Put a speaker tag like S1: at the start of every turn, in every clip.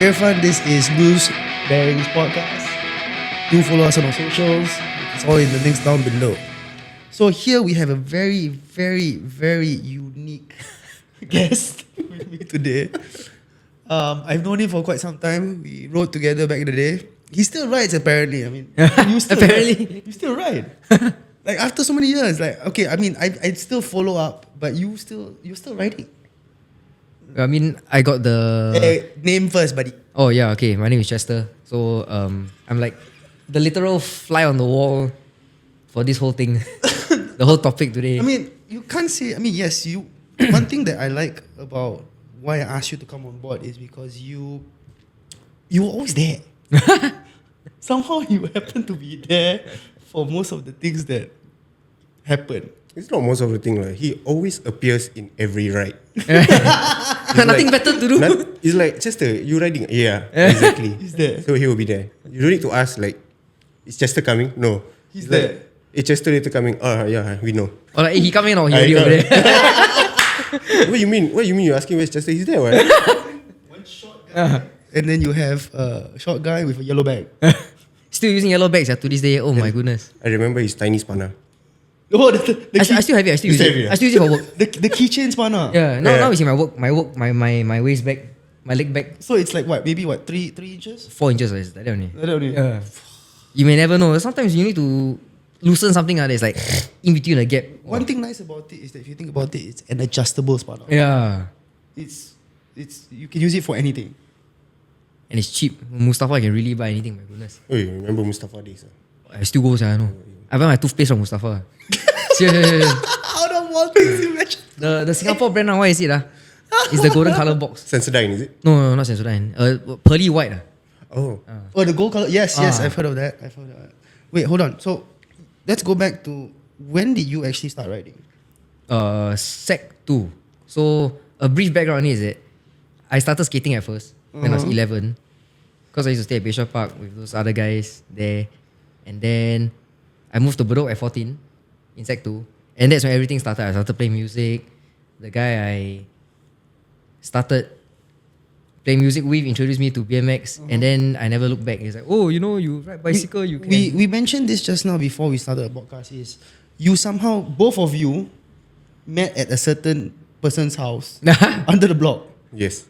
S1: Irfan, this is Blues Bearings Podcast. Do follow us on our socials. It's all in the links down below. So here we have a very, very, very unique guest with me today. I've known him for quite some time. We rode together back in the day. He still rides apparently. I mean, you still
S2: Apparently.
S1: you still ride. Like after so many years, like okay, I mean, I still follow up, but you're still riding.
S2: I mean, I got the.
S1: Name first, buddy.
S2: Oh yeah, okay. My name is Chester. So I'm like the literal fly on the wall for this whole thing, the whole topic today.
S1: I mean, you can't say. I mean, yes, you. One thing that I like about why I asked you to come on board is because you were always there. Somehow you happen to be there for most of the things that happen.
S3: It's not most of the thing. Like, he always appears in every ride.
S2: Nothing better to do.
S3: It's like, Chester, you riding? Yeah, exactly.
S1: He's there.
S3: So he will be there. You don't need to ask, like, is Chester coming? No.
S1: He's
S3: It's
S1: there.
S3: Like, is Chester later coming? Yeah, we know.
S2: Or like, he coming or he
S3: I
S2: already
S3: know.
S2: over there.
S3: What you mean? What you mean? You're asking where's Chester? He's there, what?
S1: One short guy, and then you have a short guy with a yellow bag.
S2: Still using yellow bags to this day. Oh my goodness.
S3: I remember his tiny spanner.
S1: Oh, the
S2: I still have it. I still use
S3: You still have
S2: it.
S3: it,
S2: I still use it for work.
S1: the keychain spanner.
S2: Yeah. Now
S3: Yeah.
S2: it's in my waist bag, my leg bag.
S1: So it's like what? Maybe what? 3 inches?
S2: 4 inches is like that only.
S1: Like that only.
S2: Yeah. You may never know. Sometimes you need to loosen something that's like in between the gap.
S1: One thing nice about it is that if you think about it, it's an adjustable spanner.
S2: Yeah.
S1: It's you can use it for anything.
S2: And it's cheap. Mustafa can really buy anything. My goodness.
S3: Oh, you remember Mustafa days?
S2: I still go, I know. I buy my toothpaste from Mustafa. Serious.
S1: Out of all things you mentioned.
S2: The Singapore brand now, what is it? It's the golden colour box.
S3: Sensodyne, is it?
S2: No, not Sensodyne. Pearly white.
S3: Oh.
S1: Oh, the gold color. Yes,
S2: Ah.
S1: I've heard of that. Wait, hold on. So let's go back to when did you actually start riding?
S2: Sec 2. So a brief background is that I started skating at first when I was 11. Because I used to stay at Bayshore Park with those other guys there. And then I moved to Bedok at 14 in Sec 2. And that's when everything started. I started playing music. The guy I started playing music with introduced me to BMX. And then I never looked back. He's like, oh, you ride bicycle, you can.
S1: We mentioned this just now before we started the podcast. Is you somehow both of you met at a certain person's house under the block,
S3: Yes.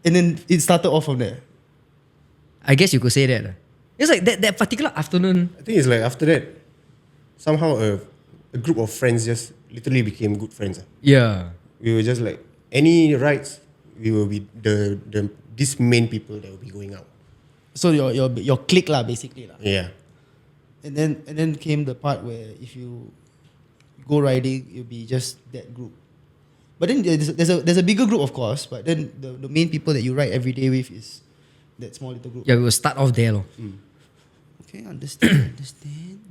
S1: and then it started off from there.
S2: I guess you could say that. It's like that particular afternoon.
S3: I think it's like after that, somehow a group of friends just literally became good friends.
S2: Yeah.
S3: We were just like, any rides, we will be these main people that will be going out.
S1: So your clique lah, basically lah.
S3: Yeah.
S1: And then came the part where if you go riding, it'll be just that group. But then there's a bigger group, of course. But then the main people that you ride every day with is that small little group.
S2: Yeah, we will start off there.
S1: Okay, understand.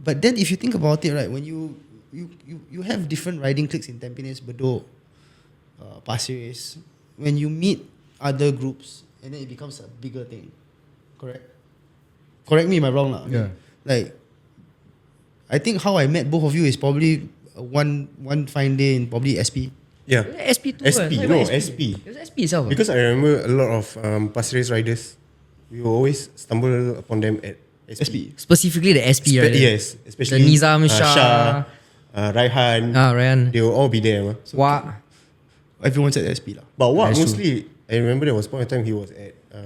S1: But then if you think about it, right, when you have different riding cliques in Tampines, Bedok, Pasir Ris, when you meet other groups, and then it becomes a bigger thing. Correct me if I'm wrong lah.
S2: Yeah.
S1: Like, I think how I met both of you is probably one fine day in probably SP.
S3: Yeah.
S2: SP2.
S3: SP,
S2: Not
S3: no,
S2: even
S3: SP.
S2: It was SP itself.
S3: Because I remember a lot of Pasir Ris riders, we will always stumble upon them at SP.
S2: Specifically the SP, right?
S3: Yes, especially
S2: The Nizam, Shah,
S3: Raihan.
S2: Ryan.
S3: They will all be there.
S1: So
S2: Wah.
S1: everyone's at SP lah.
S3: But what
S2: That's
S3: mostly, I remember there was point of time he was at, I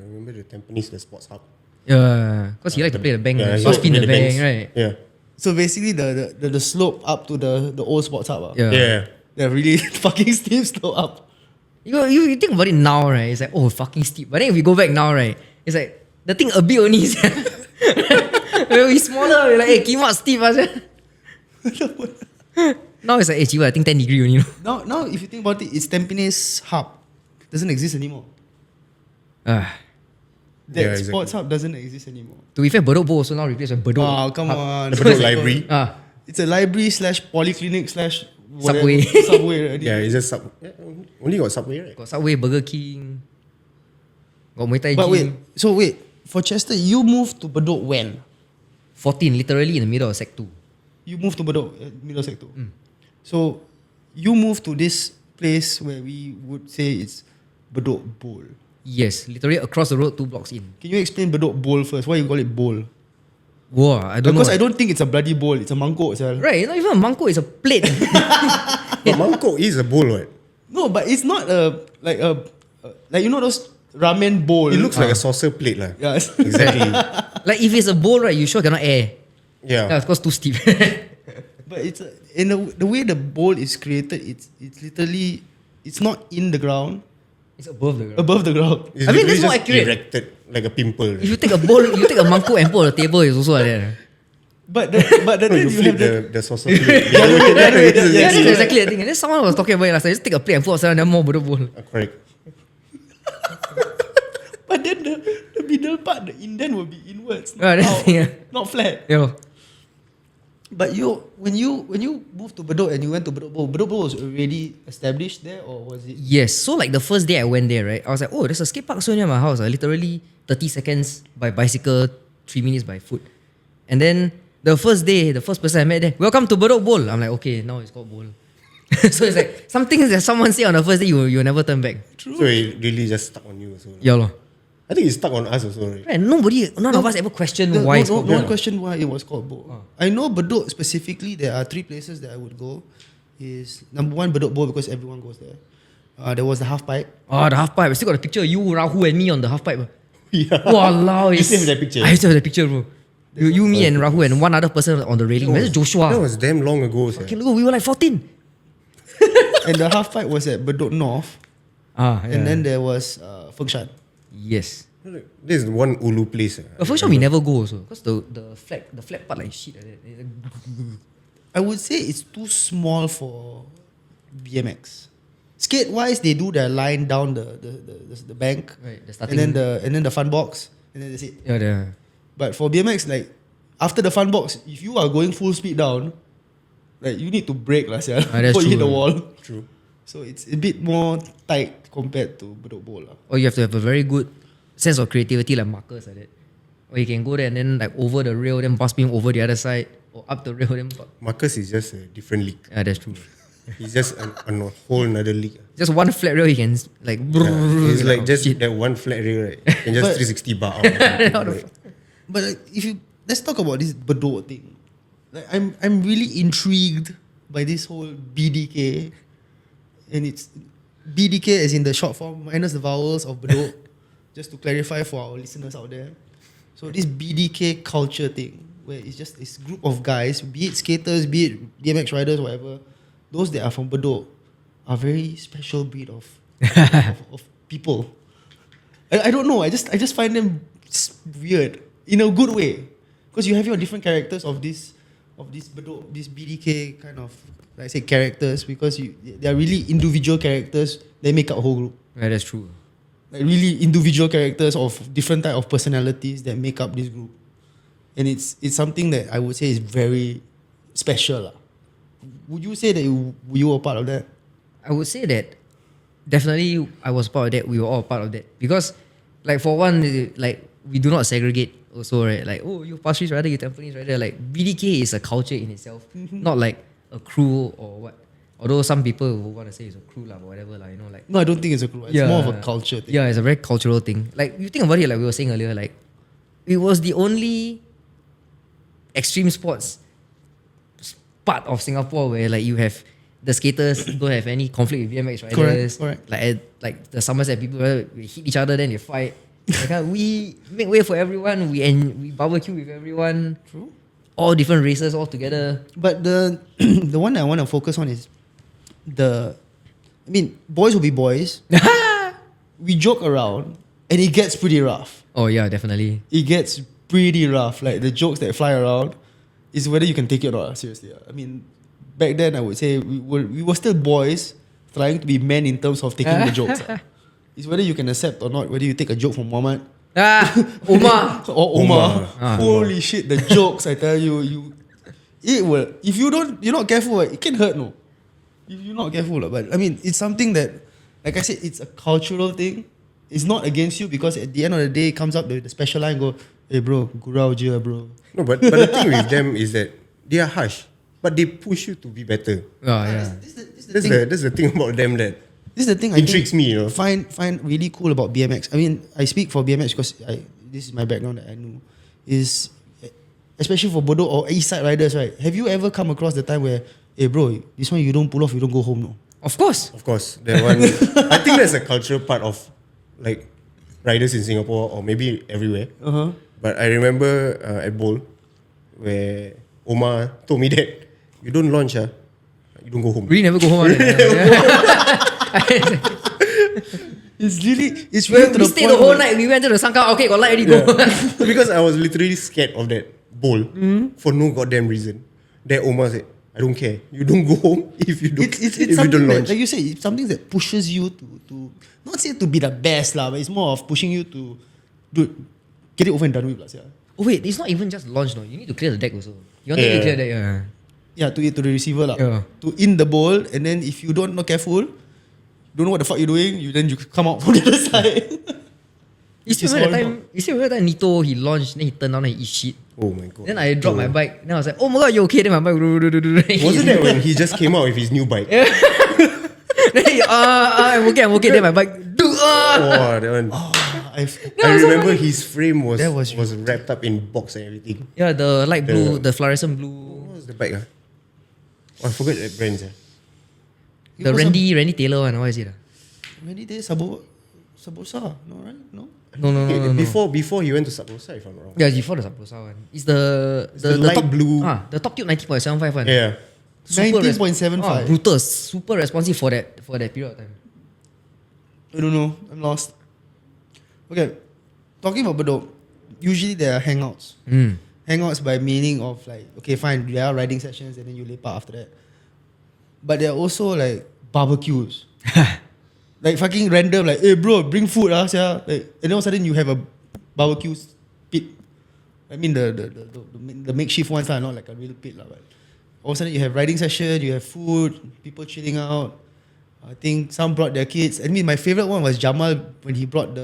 S3: remember the Tampines, the sports hub.
S2: Yeah, because he like to play the bank,
S3: Yeah, he
S2: so
S3: liked to
S2: spin
S3: play
S2: the
S3: the
S2: bank,
S3: banks.
S2: right?
S3: Yeah.
S1: So basically the slope up to the old sports hub.
S2: Yeah.
S3: Yeah.
S1: They're really fucking steep slope up.
S2: You think about it now, right? It's like, oh, fucking steep. But then if we go back now, right? It's like, the thing a bit only. When we smaller, we're like, hey, kimak steep. Now it's like, hey, chiba, I think 10 degree only.
S1: Now if you think about it, it's Tampines hub. It doesn't exist anymore.
S2: Ah.
S1: That
S3: Yeah, exactly.
S1: sports hub doesn't exist anymore.
S2: To be fair, Bedok Bowl also now replaced with Bedok.
S1: Oh, come on.
S3: The Bedok Library.
S1: It's a library / polyclinic /
S2: Subway.
S1: Subway already.
S3: Yeah, it's just only got Subway, right?
S2: Got Subway, Burger King. Got Muay Thai
S1: But
S2: gym.
S1: wait. For Chester, you moved to Bedok when?
S2: 14, literally in the middle of Sec 2.
S1: You moved to Bedok, middle sector. So you moved to this place where we would say it's Bedok Bowl.
S2: Yes, literally across the road, 2 blocks in.
S1: Can you explain Bedok Bowl first? Why you call it bowl?
S2: Wow, I don't
S1: Because
S2: know.
S1: I don't think it's a bloody bowl. It's a mangkok.
S2: Right, not even a mangkok, it's a plate.
S3: But mangkok is a bowl, right?
S1: No, but it's not like you know those ramen bowl.
S3: It looks like a saucer plate, lah.
S1: Yeah.
S3: Exactly.
S2: Like if it's a bowl, right, you sure cannot air.
S3: Yeah.
S2: Yeah, of course, too steep.
S1: But it's in the way the bowl is created. It's literally it's not in the ground,
S2: It's above the ground.
S1: above the ground.
S3: It's
S2: I mean, that's
S3: literally
S2: more
S3: just
S2: accurate.
S3: erected like a pimple.
S2: If you take a bowl, you take a mangkok and put on the table, it's also like that.
S1: But the
S3: No,
S1: thing
S3: you
S1: you
S3: flip
S1: have
S3: the saucer plate.
S2: Yeah, that's exactly the thing. And then someone was talking about it last time. Just take a plate and put outside and then more Bedok Bowl.
S3: Correct.
S1: but then the middle part, the indent will be inwards,
S2: Ah, that's the thing, yeah.
S1: not flat.
S2: Yeah.
S1: But when you moved to Bedok and you went to Bedok Bowl was already established there, or was it?
S2: Yes. So like the first day I went there, right, I was like, oh, there's a skate park so near my house. Literally 30 seconds by bicycle, 3 minutes by foot. And then the first day, the first person I met there, welcome to Bedok Bowl. I'm like, okay, now it's called Bowl. So it's like some things that someone say on the first day, you'll never turn back.
S3: So it really just stuck on you. So
S2: Yeah, lor.
S3: I think it's stuck on us also, right?
S2: Right, none of us ever questioned why it's called
S1: no
S2: Bowl.
S1: one questioned why it was called Bowl. I know Bedok specifically. There are 3 places that I would go. Is number 1 Bedok Bowl because everyone goes there. There was the half pipe.
S2: Oh, the half pipe. I still got a picture of you, Rahul, and me on the half pipe.
S3: Yeah.
S2: Walao,
S3: You still have that picture?
S2: I still have the picture, bro. You, me, and Rahul, and one other person on the railing. Where's Joshua?
S3: That was damn long ago. Sir.
S2: Okay, look, we were like 14.
S1: And the half pipe was at Bedok North. And then there was Fengshan.
S2: Yes.
S3: This is one ulu place.
S2: But first we never go also. Because the flat part like shit like that.
S1: I would say it's too small for BMX. Skate wise, they do their line down the bank,
S2: Right, the starting.
S1: and then the fun box, and then that's it.
S2: Yeah,
S1: But for BMX, like after the fun box, if you are going full speed down, like you need to brake
S2: that's
S1: before you hit the
S2: true.
S1: wall.
S3: True.
S1: So it's a bit more tight compared to Bedok Bowl.
S2: Or you have to have a very good sense of creativity like Marcus like that. Or you can go there and then like over the rail, then bust beam over the other side, or up the rail, then
S3: Marcus is just a different league.
S2: yeah, that's true.
S3: He's just on a whole another league.
S2: Just one flat rail, he can like.
S3: Yeah. It's like just
S2: shit.
S3: that one flat rail, right? And just
S1: But-
S3: 360 bar out. Right?
S1: But if you let's talk about this Bedok thing. Like I'm really intrigued by this whole BDK, and it's BDK as in the short form minus the vowels of Bedok, just to clarify for our listeners out there. So this BDK culture thing, where it's just this group of guys, be it skaters, be it BMX riders, whatever, those that are from Bedok are very special breed of people. I don't know. I just find them weird in a good way, because you have your different characters of this Bedok, this BDK kind of, like I say, characters, because they are really individual characters. They make up a whole group.
S2: Yeah, that's true.
S1: Like really individual characters of different type of personalities that make up this group, and it's something that I would say is very special, lah. Would you say that you were part of that?
S2: I would say that definitely I was part of that. We were all part of that because, like for one, like we do not segregate. Also, right? Like, oh, you Pasir Ris rider, you Tampines rider. Like BDK is a culture in itself, not like a crew or what. Although some people will want to say it's a crew lah, but whatever lah, you know, like.
S1: No, I don't think it's a crew. It's more of a culture thing.
S2: Yeah, it's a very cultural thing. Like you think about it, like we were saying earlier, like it was the only extreme sports part of Singapore where like you have the skaters don't have any conflict with BMX riders.
S1: Correct.
S2: Like the Somerset people, we hit each other, then they fight. Like, we make way for everyone. We barbecue with everyone.
S1: True.
S2: All different races all together.
S1: But the the one I want to focus on is boys will be boys. We joke around, and it gets pretty rough.
S2: Oh yeah, definitely.
S1: It gets pretty rough. Like the jokes that fly around is whether you can take it or not. Seriously, I mean, back then I would say we were still boys trying to be men in terms of taking the jokes. It's whether you can accept or not. Whether you take a joke from Muhammad
S2: Omar.
S1: or Omar.
S2: Ah.
S1: Holy shit, the jokes, I tell you, it will. If you're not careful, it can hurt, no. If you're not careful, but I mean, it's something that, like I said, it's a cultural thing. It's not against you, because at the end of the day, it comes up the special line, go, hey bro, gurau je bro.
S3: No, but the thing with them is that they are harsh, but they push you to be better.
S2: Oh yeah.
S1: This is the thing.
S3: That's the thing about them, that
S1: This is the thing I
S3: Intrigues me, you know.
S1: find really cool about BMX. I mean, I speak for BMX because this is my background that I know. Is especially for Bedok or East Side riders, right? Have you ever come across the time where, hey bro, this one you don't pull off, you don't go home, no?
S2: Of course.
S3: Of course, that one. I think that's a cultural part of like riders in Singapore or maybe everywhere. But I remember at Bowl where Omar told me that you don't launch, you don't go home.
S2: Really never go home.
S1: It's really to
S2: We
S1: the
S2: stayed
S1: point
S2: the whole
S1: where-
S2: night. We went to the Sangkar. Okay, got light already. Go.
S3: Because I was literally scared of that bowl for no goddamn reason. Then Omar said, I don't care. You don't go home if you don't,
S1: It's
S3: if you
S1: something
S3: don't
S1: that,
S3: launch.
S1: like you say, it's something that pushes you to not say to be the best lah, but it's more of pushing you to get it over and done with lah. Yeah.
S2: Oh wait, it's not even just launch, no. You need to clear the deck also. You want to clear the deck, yeah.
S1: Yeah, to the receiver lah.
S2: Yeah.
S1: To in the bowl, and then if you not careful, don't know what the fuck you're doing, you come out from the other side.
S2: You still remember that time Nito, he launched, then he turned down and he eat shit.
S3: Oh my god.
S2: Then I dropped my bike. Then I was like, oh my god, you okay? Then my bike.
S3: Wasn't that when he just came out with his new bike?
S2: Then I'm okay. Then my bike.
S3: Oh, that one. I remember his frame was
S1: That was
S3: wrapped up in box and everything.
S2: Yeah, the light blue, the fluorescent blue.
S3: What was the bike? Oh, I forgot that brand.
S2: The Randy Taylor one. What is it?
S1: Randy did Sabosa, no right? No.
S2: No.
S3: Before he went to Sabosa, if I'm not wrong.
S2: Yeah, before the Saposa one. It's the
S3: light
S2: top,
S3: blue.
S2: The top tube 90.75 one.
S3: Yeah.
S1: 19.75.
S2: Brutal, super responsive for that period of time.
S1: I don't know. I'm lost. Okay, talking about Bedok, usually there are hangouts. Hangouts by meaning of like, okay, fine, there are riding sessions and then you lepak after that. But there are also like barbecues. Like fucking random, like, hey bro, bring food, like, and then all of a sudden you have a barbecue pit. I mean the makeshift ones are not like a real pit, but all of a sudden you have riding session, you have food, people chilling out. I think some brought their kids. I mean, my favorite one was Jamal when he brought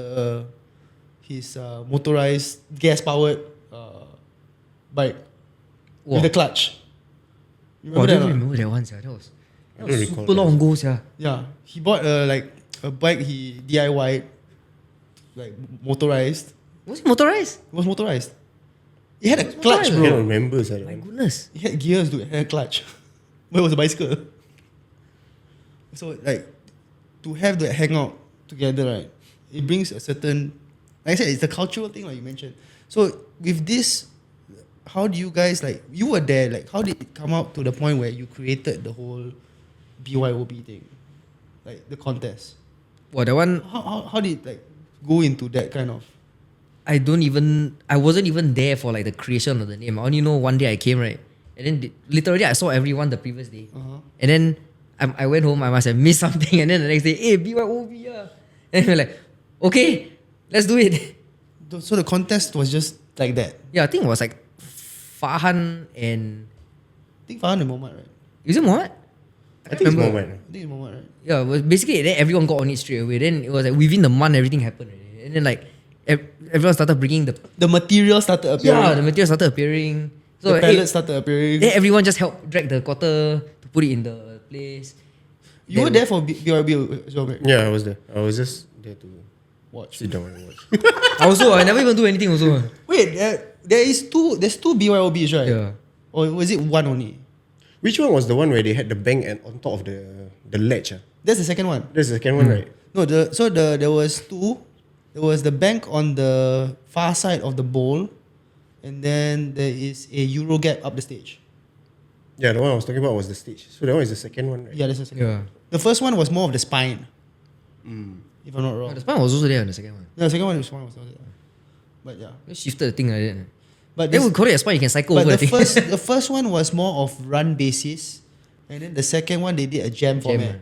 S1: his motorized gas-powered bike with the clutch. You
S2: I
S1: remember that?
S2: don't
S1: or not?
S2: remember that one. That was
S3: don't recall
S2: super
S3: that.
S2: long ago. Yeah.
S1: Yeah, he bought a bike he DIY'd, like motorized.
S2: Was it motorized?
S1: It was motorized. It had a
S2: It was
S1: clutch,
S3: I
S2: motorized.
S3: don't
S1: bro.
S3: remember. Sir.
S2: My goodness.
S1: It had gears, dude. It had a clutch. But it was a bicycle. So like, to have the hangout together, right? It brings a certain, like I said, it's a cultural thing, like you mentioned. So with this, how do you guys like? You were there. Like, how did it come out to the point where you created the whole BYOB thing, like the contest?
S2: Well, that one
S1: How did it like go into that kind of?
S2: I wasn't even there for like the creation of the name. I only know one day I came, right, and then literally I saw everyone the previous day, and then I went home. I must have missed something, and then the next day, hey, BYOB, yeah. And we're like, okay, let's do it.
S1: So the contest was just like that.
S2: Yeah, I think it was like Farhan and
S1: I think Farhan and Mohammed, right?
S2: is it Muhammad?
S3: I think it's
S2: remember.
S3: Moment.
S1: I think it's Mohammed, right?
S2: Yeah, well, basically then everyone got on it straight away. Then it was like within the month everything happened already. And then like everyone started bringing
S1: The material started appearing.
S2: the material started appearing. So
S1: The pellets started appearing.
S2: then everyone just helped drag the quarter to put it in the place.
S1: You were there for BYOB as well, right?
S3: Yeah, I was there. I was just there to
S1: Watch.
S3: sit down and watch.
S2: I never even do anything also.
S1: Wait, there's two BYOBs, right?
S2: Yeah.
S1: Or was it one only?
S3: Which one was the one where they had the bank and on top of the ledge?
S1: That's the second one.
S3: That's the second one, right?
S1: No, there was two. There was the bank on the far side of the bowl, and then there is a Euro gap up the stage.
S3: Yeah, the one I was talking about was the stage. So that one is the second one, right?
S1: Yeah, that's the second
S2: Yeah.
S1: one. The first one was more of the spine. If I'm not wrong.
S2: The spine was also there on the second one.
S1: No, the second one was one. But yeah.
S2: They shifted the thing like that.
S1: But
S2: Then
S1: this,
S2: we call it a spine, you can cycle
S1: but
S2: over
S1: the
S2: the thing.
S1: first one was more of run basis, and then the second one they did a jam format.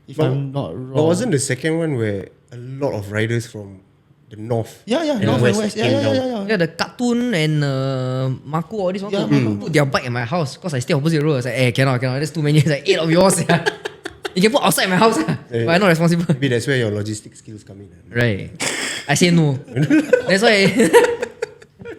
S1: If I'm not wrong.
S3: But wasn't the second one where a lot of riders from the north?
S1: Yeah,
S3: and
S1: North
S3: the
S1: and West.
S3: came down?
S1: Yeah.
S2: Yeah, the cartoon and Marco, all this one
S1: Yeah,
S2: put their bike at my house because I stay opposite the road. I was like, hey, cannot. There's too many. It's like 8 of yours. Yeah. You can put outside my house, but I'm not responsible.
S3: Maybe that's where your logistic skills come in.
S2: Right. I say no. That's why.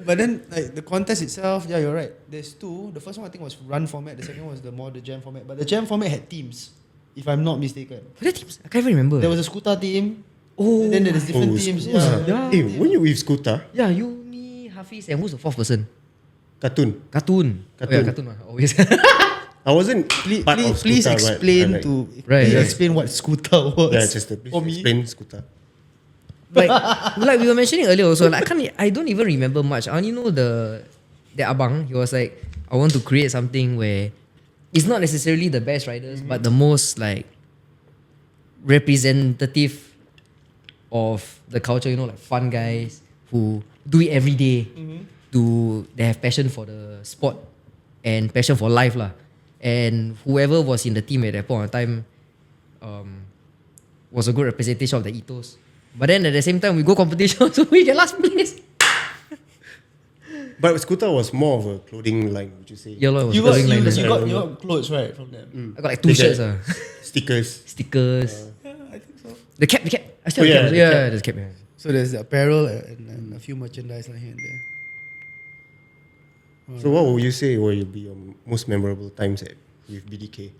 S1: But then like the contest itself, yeah, you're right. There's two. The first one I think was run format. The second one was the jam format. But the jam format had teams. if I'm not mistaken.
S2: Were there teams? I can't even remember.
S1: There was a Skuta team.
S2: Oh.
S1: And then there's different teams. Yeah.
S3: Hey, when you with Scooter,
S2: Yeah, you, me, Hafiz, and who's the fourth person?
S3: cartoon.
S2: Cartoon. Oh, yeah, cartoon. Always.
S3: I wasn't part of
S1: Please
S3: Scooter,
S1: explain
S3: but
S2: Right,
S1: please
S2: right.
S1: explain what Skuta was.
S3: Yeah, just please
S1: for me.
S3: explain Scooter.
S2: like we were mentioning earlier also, like I don't even remember much. I only know the abang, he was like, I want to create something where it's not necessarily the best riders, but the most like representative of the culture, you know, like fun guys who do it every day. They have passion for the sport and passion for life lah. And whoever was in the team at that point of time was a good representation of the ethos. But then at the same time, we go competition, so we get last place.
S3: But Scooter was more of a clothing line, would you say?
S2: Yeah, it was
S1: You got,
S2: clothing line.
S1: you got clothes, right, from them?
S2: I got like 2
S3: They
S2: shirts.
S3: get Stickers.
S2: Stickers.
S1: Yeah, I think so.
S2: The cap. I still
S3: Oh,
S2: have
S3: yeah,
S2: the cap.
S3: the
S2: Yeah,
S3: cap.
S2: there's cap. Yeah.
S1: So there's the apparel and a few merchandise like here and there.
S3: So what would you say will be your most memorable times with BDK?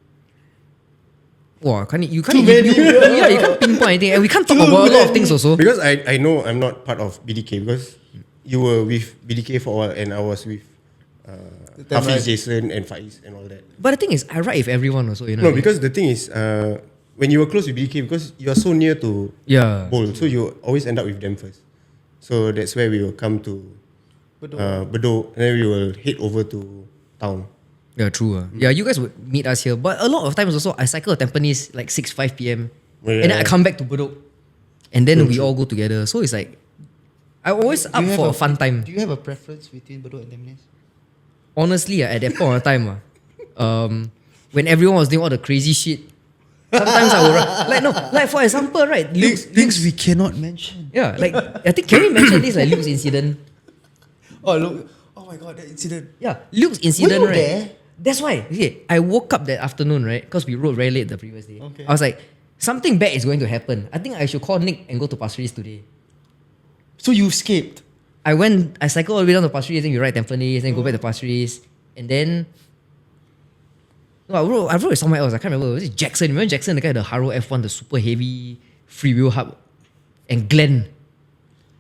S2: Wow, you can't pinpoint anything, and we can't talk about a lot of things also.
S3: Because I know I'm not part of BDK because you were with BDK for a while and I was with
S1: time,
S3: Hafiz,
S1: right?
S3: Jason and Faiz and all that.
S2: But the thing is, I ride with everyone also. You know.
S3: No, because the thing is, when you were close with BDK, because you are so near to
S2: yeah.
S3: Bowl, so you always end up with them first. So that's where we will come to Bedok, and then we will head over to town.
S2: Yeah, true. Yeah, you guys would meet us here, but a lot of times also I cycle to Tampines like 5 p.m. and then I come back to Bedok, and then we all go together. So it's like I always up for a fun time.
S1: Do you have a preference between Bedok and Tampines?
S2: Honestly, at that point of time, when everyone was doing all the crazy shit, sometimes I would like for example, right?
S1: Things we cannot mention.
S2: Yeah, like I think can we mention this like Luke's incident?
S1: Oh look! Oh my god, that incident.
S2: Yeah, Luke's incident,
S1: Were you
S2: right?
S1: there?
S2: That's why. Okay, I woke up that afternoon, right? Because we rode very late the previous day.
S1: Okay.
S2: I was like, something bad is going to happen. I think I should call Nick and go to Pasir Ris today.
S1: So you escaped.
S2: I cycled all the way down to Pasir Ris, then we ride Tampines, then go back to Pasir Ris, and then no, I rode with someone else. I can't remember. Was it Jackson? Remember Jackson, the guy, the Haro F1, the super heavy freewheel hub, and Glenn.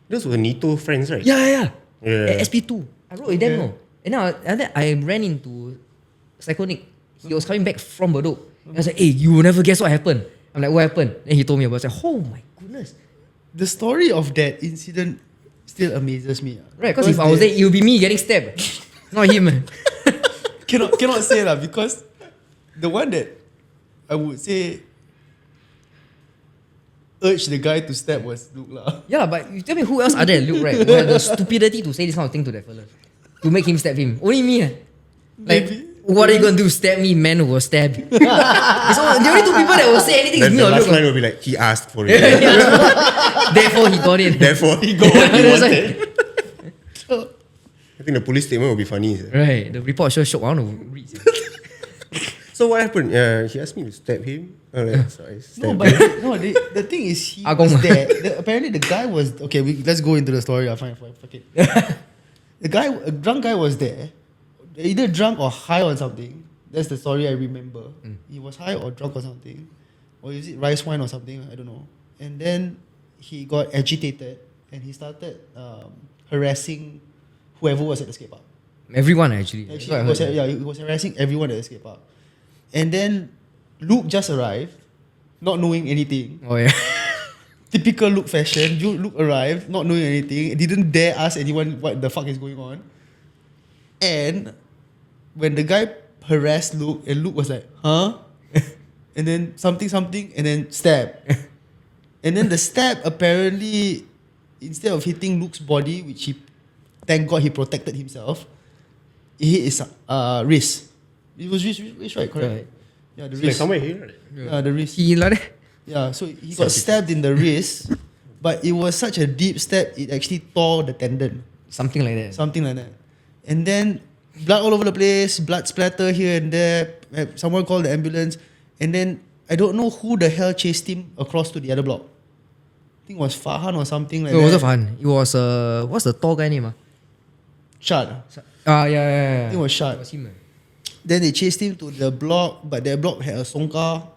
S3: Those were Nito friends, right?
S2: Yeah.
S3: Yeah.
S2: At SP2. I rode with them, no. And then I ran into Psycho Nick. He was coming back from Bedok. And I was like, hey, you will never guess what happened. I'm like, what happened? Then he told me about it. I was like, oh my goodness.
S1: The story of that incident still amazes me.
S2: Right, because if I was there, it would be me getting stabbed. Not him.
S1: cannot say that because the one that I would say urged the guy to stab was Luke lah.
S2: Yeah, but you tell me who else other than Luke, right? Who had the stupidity to say this kind of thing to that fella. To make him stab him. Only me. Like,
S1: Maybe.
S2: what are you going to do? Stab me, man who was stabbed. It's all, the only 2 people that will say anything is
S3: Then
S2: me
S3: the
S2: or
S3: last
S2: Luke.
S3: line will be like, he asked for it.
S2: Therefore, he got it.
S3: Therefore, he got what he
S2: That's
S3: wanted. I think the police statement will be funny. Sir.
S2: Right. The report sure shook. I want to read.
S3: So what happened? He asked me to stab him. Like, so I
S1: No,
S3: stabbed
S1: but
S3: him.
S1: the thing is he
S2: Agong.
S1: was there. Apparently the guy was okay. Let's go into the story. Fine, fuck it. A drunk guy was there, either drunk or high on something. That's the story I remember. He was high or drunk or something, or is it rice wine or something? I don't know. And then he got agitated and he started harassing whoever was at the skate park.
S2: Everyone actually.
S1: He was harassing everyone at the skate park. And then Luke just arrived, not knowing anything.
S2: Oh yeah.
S1: Typical Luke fashion. Luke arrived, not knowing anything, didn't dare ask anyone what the fuck is going on. And when the guy harassed Luke, and Luke was like, huh? And then something, and then stab. And then the stab apparently, instead of hitting Luke's body, which thank God he protected himself, it hit his wrist. It was wrist, right? Correct?
S2: Right.
S1: Yeah, the
S3: Like
S1: wrist.
S3: somewhere here, right?
S1: Yeah, the wrist.
S2: He like that.
S1: Yeah, so he got stabbed in the wrist, but it was such a deep stab, it actually tore the tendon.
S2: Something like that.
S1: Something like that. And then blood all over the place, blood splatter here and there. Someone called the ambulance. And then I don't know who the hell chased him across to the other block. I think it was Farhan or something like
S2: It
S1: that.
S2: wasn't fun. It was what's the tall guy name?
S1: Shad.
S2: Yeah.
S1: I think it was Shad.
S2: It was him.
S1: Then they chased him to the block, but their block had a songkar.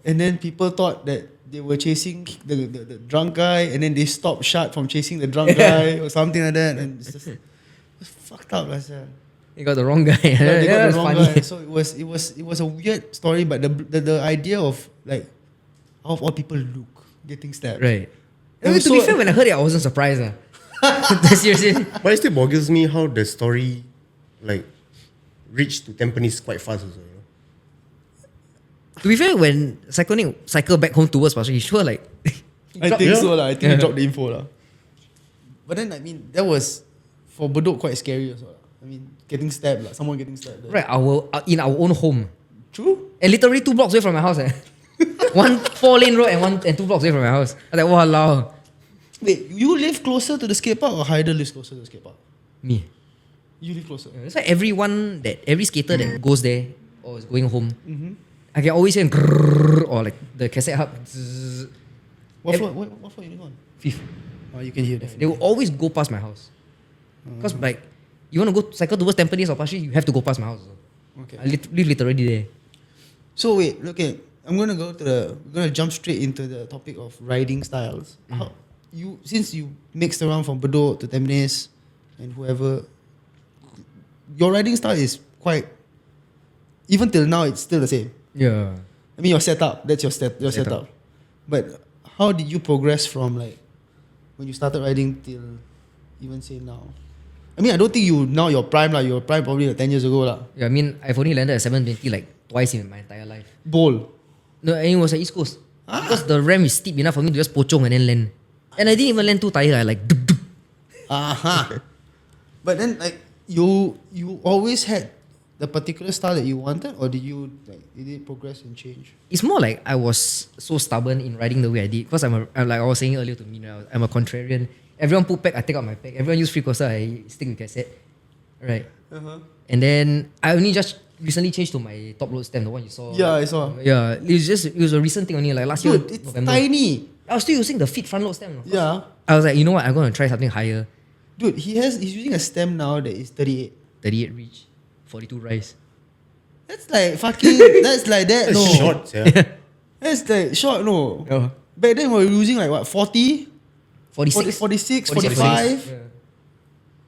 S1: and then people thought that they were chasing the drunk guy, and then they stopped shot from chasing the drunk guy or something like that, and it's fucked up, like that.
S2: You got the wrong guy.
S1: They got
S2: That's
S1: the wrong
S2: funny.
S1: guy. So it was a weird story, but the idea of like how all people look getting stabbed.
S2: Right.
S1: It was
S2: To be
S1: so-
S2: fair, when I heard it, I wasn't surprised. Seriously.
S3: But it still boggles me how the story like reached to Tampines quite fast also. You know?
S2: To be fair, when cycle back home towards Pasir, he sure like.
S1: I think
S3: Yeah.
S1: so lah. I think
S2: Yeah.
S1: he dropped the info lah. But then I mean that was for Bedok quite scary also. I mean getting stabbed lah. Someone getting stabbed. There.
S2: Right, in our own home.
S1: True.
S2: And literally 2 blocks away from my house. 4-lane road and 2 blocks away from my house. I was like, wow.
S1: Wait, you live closer to the skate park or Haider lives closer to the skate park?
S2: Me.
S1: You live closer.
S2: That's why every skater that goes there or is going home,
S1: Mm-hmm.
S2: I can always hear grrrr, or like the cassette hub. Zzz.
S1: What floor you live on?
S2: 5th.
S1: Oh, you can hear
S2: They
S1: definitely.
S2: will always go past my house. Because like, you want to go cycle towards Tampines or Pasir, you have to go past my house.
S1: Okay.
S2: I live literally there.
S1: So wait, okay. We're gonna jump straight into the topic of riding styles. How since you mixed around from Bedok to Tampines and whoever, your riding style is quite. Even till now, it's still the same.
S2: Yeah.
S1: I mean, your setup. That's your setup.
S2: Setup.
S1: But how did you progress from like when you started riding till even say now? I mean, I don't think your prime lah. Your prime probably like 10 years ago lah.
S2: Yeah, I mean, I've only landed at 720 like twice in my entire life.
S1: Bowl.
S2: No, and it was at East Coast. Because the ramp is steep enough for me to just pochong and then land. And I didn't even land too tired. I like duk, duk.
S1: Aha. But then like you always had the particular style that you wanted, or did it progress and change?
S2: It's more like I was so stubborn in riding the way I did. Because I'm like I was saying earlier to me, I'm a contrarian. Everyone put pack, I take out my pack. Everyone use free coaster, I stick with cassette. Right. And then I only just recently changed to my top load stem, the one you saw.
S1: Yeah, I saw.
S2: Yeah, it was a recent thing only, like last year.
S1: Dude, it's
S2: November.
S1: tiny.
S2: I was still using the fit front load stem. No?
S1: Yeah.
S2: I was like, you know what, I'm gonna try something higher.
S1: Dude, he's using a stem now that is 38.
S2: 38 reach, 42 rise.
S1: That's like fucking. That's like that.
S3: That's
S1: No.
S3: short, yeah.
S1: That's like short. No.
S2: Oh.
S1: Back then we were using like what 40,
S2: 46.
S1: 46,
S2: 46.
S1: 45.
S2: Yeah.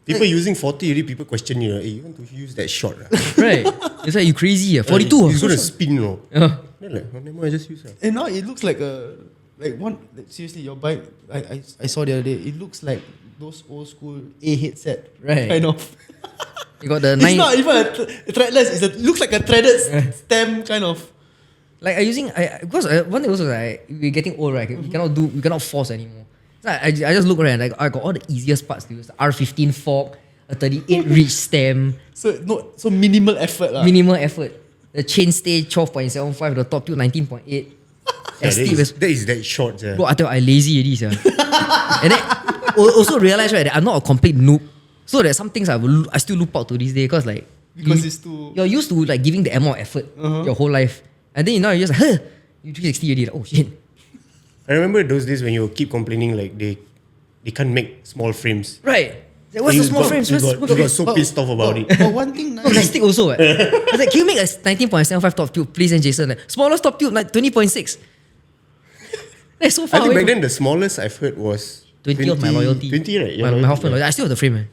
S3: People using 40 already, people question you. Hey, you want to use that short?
S2: Right. It's like you crazy. 42.
S3: He's
S2: so
S3: going to
S2: short.
S3: spin, no?
S2: Yeah.
S3: Then like, never mind, I just use it.
S1: And now it looks like seriously, your bike. I saw the other day. It looks like those old school A headset.
S2: Right.
S1: Kind of.
S2: You got the
S1: It's
S2: 9.
S1: not even a threadless. It looks like a threaded stem kind of.
S2: Like because one thing also like we're getting old, right? We cannot force anymore. So I just look around, like I got all the easiest parts to use. The R15 fork, a 38 reach stem,
S1: So minimal effort lah.
S2: minimal effort. The chainstay 12.75, the top tube 19.8.
S3: Yeah,
S2: As steep as
S3: that is that short, yeah.
S2: bro, I tell you, I lazy already, sir. And then also realize right that I'm not a complete noob. So there's some things I still loop out to this day because like
S1: Because it's too.
S2: you're used to like giving the amount of effort your whole life, and then now you're just like, you 360 already. Like, oh shit.
S3: I remember those days when you keep complaining like they can't make small frames.
S2: Right. Like, what's the small frames?
S3: You
S2: What's
S3: got so pissed off about it.
S1: But one thing
S2: Oh,
S1: nice.
S2: plastic also. I was like, can you make a 19.75 top tube, please? And Jason, like, smallest top tube, like 20.6. That's so
S3: I
S2: far
S3: think
S2: away.
S3: back then the smallest I've heard was
S2: 20 of my loyalty.
S3: 20, right? Your
S2: My
S3: loyalty,
S2: Hoffman
S3: right?
S2: loyalty. I still have the frame, man.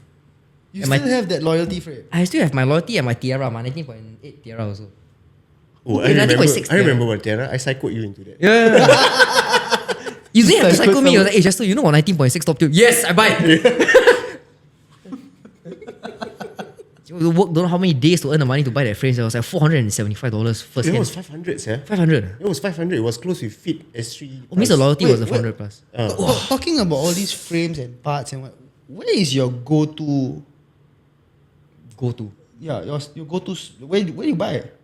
S1: You
S2: Am I-
S1: still have that loyalty frame.
S2: I still have my loyalty and my Tiara, my 19.8 Tiara also.
S3: Oh,
S2: Okay, 19.6
S3: I remember what Tiara. I psychoed you into that.
S2: Yeah. You didn't have to psycho me. You was like, hey, Chester, you know what 19.6 top tube? Yes, I buy. You work don't know how many days to earn the money to buy that frame. So it was like $475 first
S3: It
S2: hand.
S3: was 500, yeah.
S2: 500.
S3: It was 500. It was close with Fit S3.
S2: Oh, means the loyalty
S1: Wait,
S2: was the
S1: what?
S2: 400 plus.
S1: Talking about all these frames and parts and what, where is your go-to?
S2: Go to.
S1: Yeah, your go-to. Where you buy it?